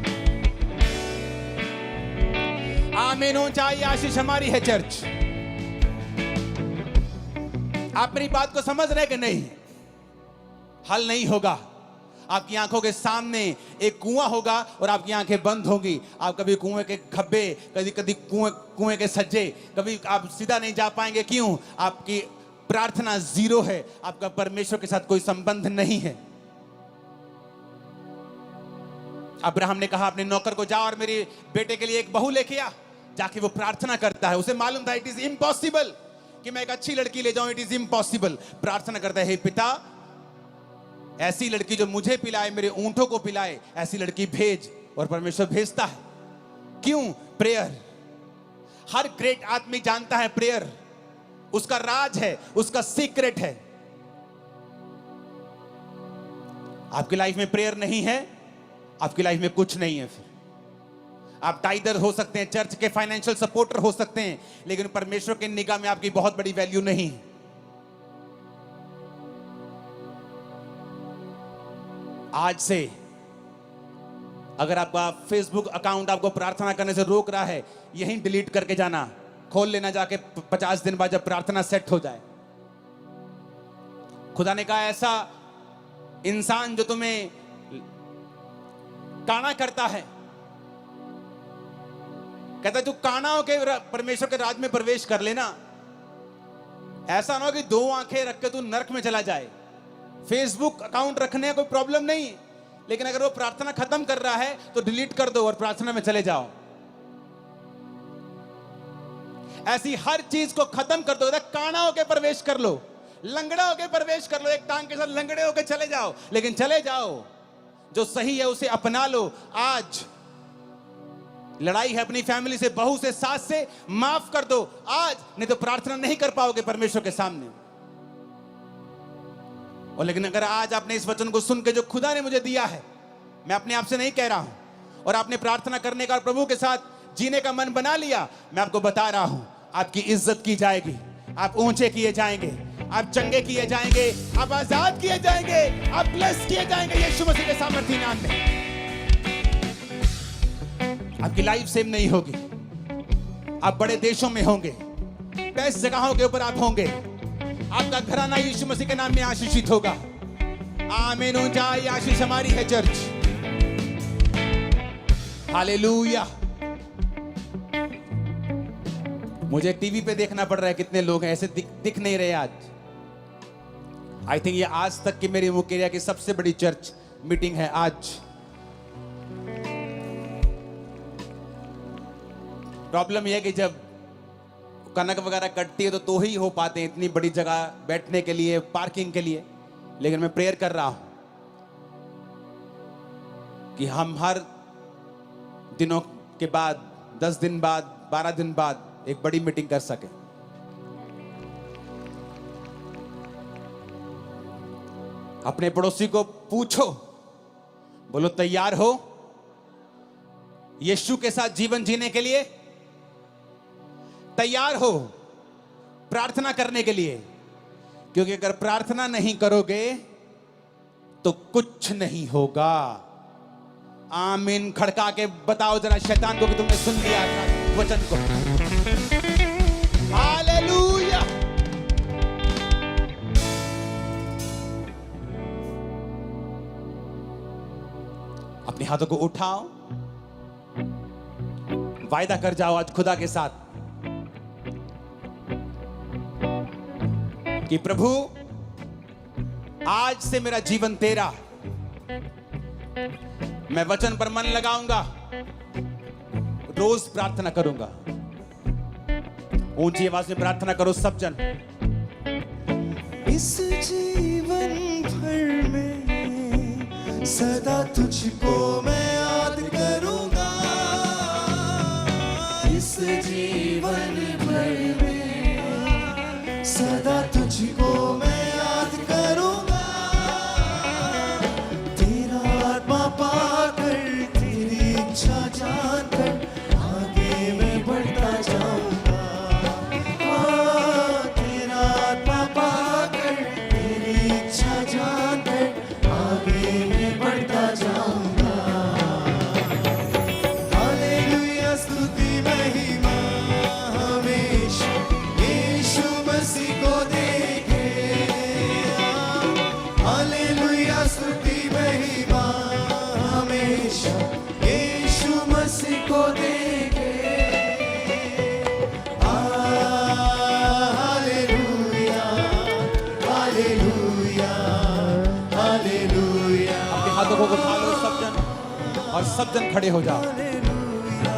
आमीन हो जाए, आशीष हमारी है चर्च। आप मेरी बात को समझ रहे कि नहीं? हल नहीं होगा। आपकी आंखों के सामने एक कुआं होगा और आपकी आंखें बंद होंगी। आप कभी कुएं के खब्बे, कभी कभी कुएं के सज्जे, कभी आप सीधा नहीं जा पाएंगे। क्यों? आपकी प्रार्थना जीरो है, आपका परमेश्वर के साथ कोई संबंध नहीं है। अब्राहम ने कहा अपने नौकर को, जा और मेरे बेटे के लिए एक बहू लेके आ। जाके वो प्रार्थना करता है। उसे मालूम था इट इज इम्पॉसिबल कि मैं एक अच्छी लड़की ले जाऊं, इट इज इम्पॉसिबल। प्रार्थना करता है, हे पिता, ऐसी लड़की जो मुझे पिलाए, मेरे ऊंटों को पिलाए, ऐसी लड़की भेज। और परमेश्वर भेजता है। क्यों? प्रेयर। हर ग्रेट आदमी जानता है प्रेयर उसका राज है, उसका सीक्रेट है। आपकी लाइफ में प्रेयर नहीं है, आपकी लाइफ में कुछ नहीं है। फिर आप टाइडर हो सकते हैं, चर्च के फाइनेंशियल सपोर्टर हो सकते हैं, लेकिन परमेश्वर की निगाह में आपकी बहुत बड़ी वैल्यू नहीं है। आज से अगर आपका फेसबुक अकाउंट आपको प्रार्थना करने से रोक रहा है, यहीं डिलीट करके जाना, खोल लेना जाके 50 दिन बाद जब प्रार्थना सेट हो जाए। खुदा ने कहा ऐसा इंसान जो तुम्हें काना करता है, कहता है तू काना होके परमेश्वर के राज में प्रवेश कर लेना। ऐसा ना हो कि 2 आंखें रख के तू नरक में चला जाए। फेसबुक अकाउंट रखने का कोई प्रॉब्लम नहीं, लेकिन अगर वो प्रार्थना खत्म कर रहा है तो डिलीट कर दो और प्रार्थना में चले जाओ। ऐसी हर चीज को खत्म कर दो। काना होके प्रवेश कर लो, लंगड़ा होके प्रवेश कर लो, एक टांग के साथ लंगड़े होके चले जाओ, लेकिन चले जाओ। जो सही है उसे अपना लो। आज लड़ाई है अपनी फैमिली से, बहू से, सास से, माफ कर दो आज, नहीं तो प्रार्थना नहीं कर पाओगे परमेश्वर के सामने। और लेकिन अगर आज आपने इस वचन को सुन के जो खुदा ने मुझे दिया है, मैं अपने आप से नहीं कह रहा हूं, और आपने प्रार्थना करने का, प्रभु के साथ जीने का मन बना लिया, मैं आपको बता रहा हूं, आपकी इज्जत की जाएगी, आप ऊंचे किए जाएंगे, आप चंगे किए जाएंगे, आप आजाद किए जाएंगे, आप ब्लेस किए जाएंगे यीशु मसीह के सामर्थी नाम में। आपकी लाइफ सेम नहीं होगी। आप बड़े देशों में होंगे, बेस्ट जगहों के ऊपर आप होंगे। आपका घराना यीशु मसीह के नाम में आशीषित होगा। आमीन हो जाए, आशीष हमारी है चर्च। हालेलुया। मुझे टीवी पे देखना पड़ रहा है, कितने लोग हैं ऐसे दिख नहीं रहे आज। आई थिंक ये आज तक की मेरी मुकेरिया की सबसे बड़ी चर्च मीटिंग है आज। प्रॉब्लम यह है कि जब कनक वगैरह कटती है तो ही हो पाते हैं, इतनी बड़ी जगह बैठने के लिए, पार्किंग के लिए। लेकिन मैं प्रेयर कर रहा हूं कि हम हर दिनों के बाद, 10 दिन बाद, 12 दिन बाद एक बड़ी मीटिंग कर सके। अपने पड़ोसी को पूछो, बोलो तैयार हो यीशु के साथ जीवन जीने के लिए? तैयार हो प्रार्थना करने के लिए? क्योंकि अगर प्रार्थना नहीं करोगे तो कुछ नहीं होगा। आमीन खड़का के बताओ जरा शैतान को कि तुमने सुन लिया था वचन को। हालेलुया। अपने हाथों को उठाओ, वायदा कर जाओ आज खुदा के साथ कि प्रभु आज से मेरा जीवन तेरा, मैं वचन पर मन लगाऊंगा, रोज प्रार्थना करूंगा। ऊंची आवाज में प्रार्थना करो सब जन। इस जीवन भर में सदा तुझको मैं याद करूंगा। इस जीवन भर में सदा तुझको मैं याद करूंगा। तेरा आत्मा पाकर, तेरी इच्छा जानकर आगे मैं बढ़ता जाऊंगा। तेरा आत्मा पाकर, तेरी इच्छा जानकर आगे मैं बढ़ता जाऊंगा। हालेलुया स्तुति महिमा हमेशा यीशु मसीह को देंगे। हालेलुया स्तुति महिमा हमेशा यीशु मसीह को देंगे। Hallelujah hallelujah hallelujah. अपने हाथों को उठा लो सब जन और सब जन खड़े हो जाओ। हालेलुया